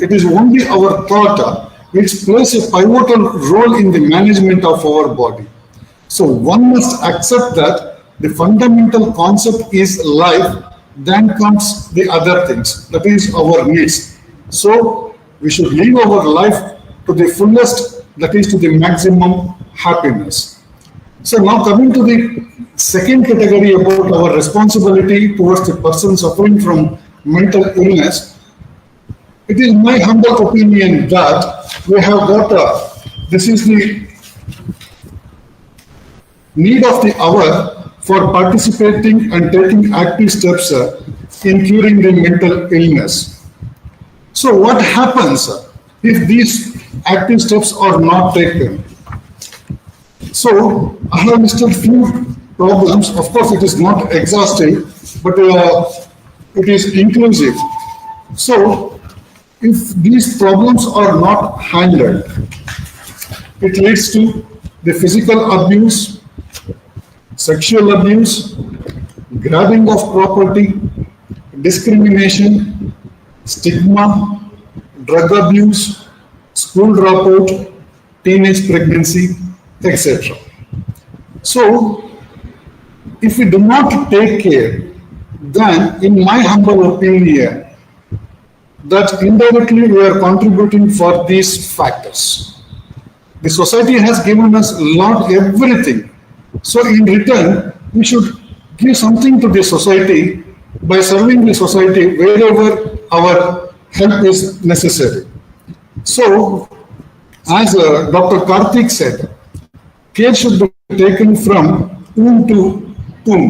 It is only our thought which plays a pivotal role in the management of our body. So one must accept that the fundamental concept is life, then comes the other things, that is our needs. So we should live our life to the fullest, that is to the maximum happiness. So now coming to the second category about our responsibility towards the person suffering from mental illness, it is my humble opinion that we have got this is the need of the hour for participating and taking active steps in curing the mental illness. So what happens if these active steps are not taken? So I have listed few problems. Of course, it is not exhaustive, but it is inclusive. So if these problems are not handled, it leads to the physical abuse, sexual abuse, grabbing of property, discrimination, stigma, drug abuse, school dropout, teenage pregnancy, etc. So if we do not take care, then in my humble opinion, that indirectly we are contributing for these factors. The society has given us everything. So in return, we should give something to the society by serving the society wherever our help is necessary. So as Dr. Karthik said, care should be taken from womb to tomb.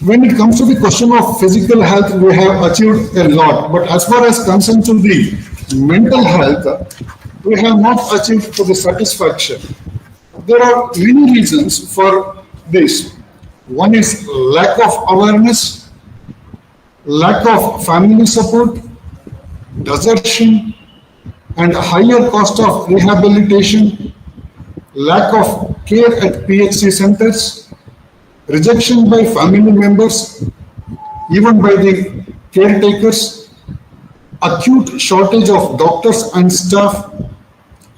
when it comes to the question of physical health, we have achieved a lot. But as far as concerned to the mental health, we have not achieved to the satisfaction. There are many reasons for this. One is lack of awareness, lack of family support, desertion, and higher cost of rehabilitation, lack of care at PHC centers, rejection by family members, even by the caretakers, acute shortage of doctors and staff,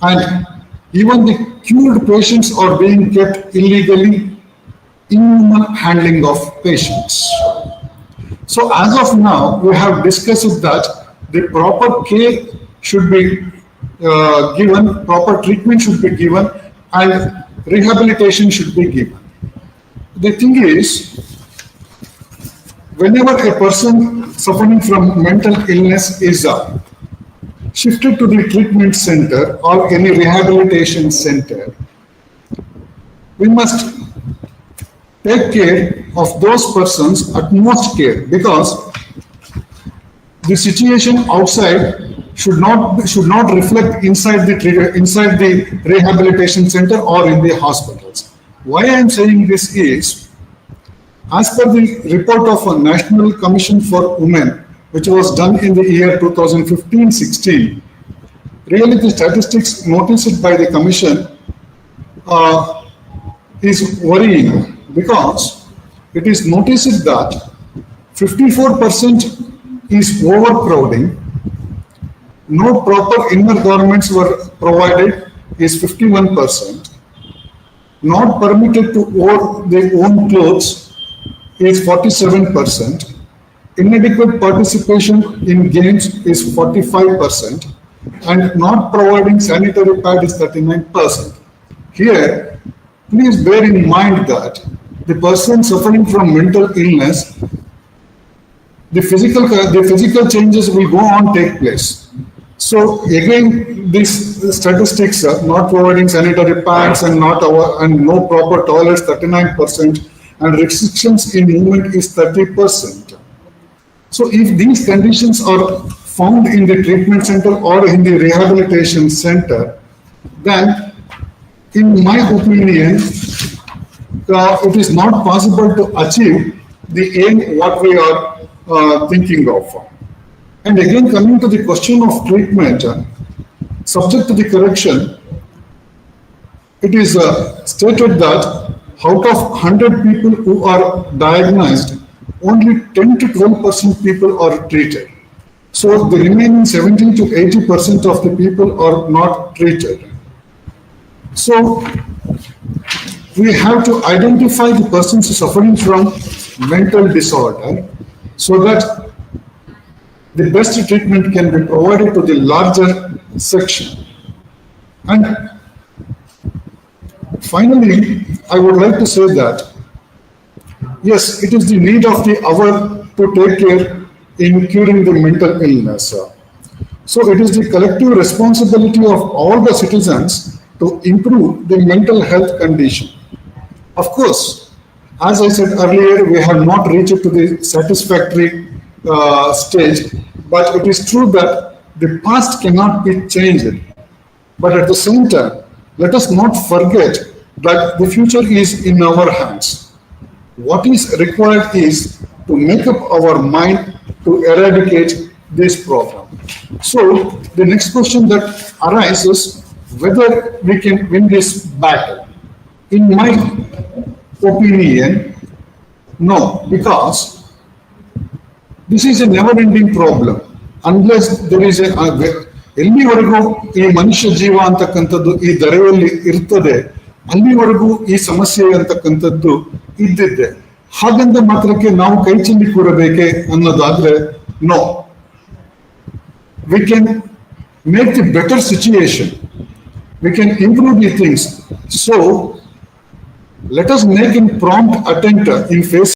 and even the cured patients are being kept illegally, inhuman handling of patients. So as of now, we have discussed that the proper care should be given, proper treatment should be given, and rehabilitation should be given. The thing is, whenever a person suffering from mental illness is shifted to the treatment center or any rehabilitation center, we must take care of those persons utmost care, because the situation outside should not reflect inside the rehabilitation center or in the hospitals. Why I am saying this is, as per the report of a National Commission for Women, which was done in the year 2015-16, really the statistics noticed by the Commission is worrying, because it is noticed that 54% is overcrowding, no proper inner garments were provided is 51%, not permitted to wear their own clothes is 47%, inadequate participation in games is 45%, and not providing sanitary pad is 39%. Here, please bear in mind that the person suffering from mental illness, the physical changes will go on take place. So again, these statistics are not providing sanitary pads and no proper toilets 39%, and restrictions in movement is 30%. So if these conditions are found in the treatment center or in the rehabilitation center, then in my opinion, it is not possible to achieve the aim what we are thinking of. And again, coming to the question of treatment, subject to the correction, it is stated that out of 100 people who are diagnosed, only 10 to 12% people are treated. So the remaining 70 to 80% of the people are not treated. So we have to identify the persons suffering from mental disorder so that the best treatment can be provided to the larger section. And finally, I would like to say that, yes, it is the need of the hour to take care in curing the mental illness. So it is the collective responsibility of all the citizens to improve the mental health condition. Of course, as I said earlier, we have not reached to the satisfactory stage, but it is true that the past cannot be changed. But at the same time, let us not forget that the future is in our hands. What is required is to make up our mind to eradicate this problem. So the next question that arises, whether we can win this battle. In my opinion, no, because this is a never-ending problem. Unless there is ಎಲ್ಲಿವರೆಗೂ ಈ ಮನುಷ್ಯ ಜೀವ ಅಂತಕ್ಕಂಥದ್ದು ಈ ಧರೆಯಲ್ಲಿ ಇರ್ತದೆ, ಅಲ್ಲಿವರೆಗೂ ಈ ಸಮಸ್ಯೆ ಅಂತಕ್ಕಂಥದ್ದು ಇದ್ದಿದ್ದೆ. ಹಾಗಂದ ಮಾತ್ರಕ್ಕೆ ನಾವು ಕೈ ಚೆಲ್ಲಿ ಕೂರಬೇಕೆ ಅನ್ನೋದಾದ್ರೆ no. We can make the better situation. We can improve the things. So let us make a prompt attempt in face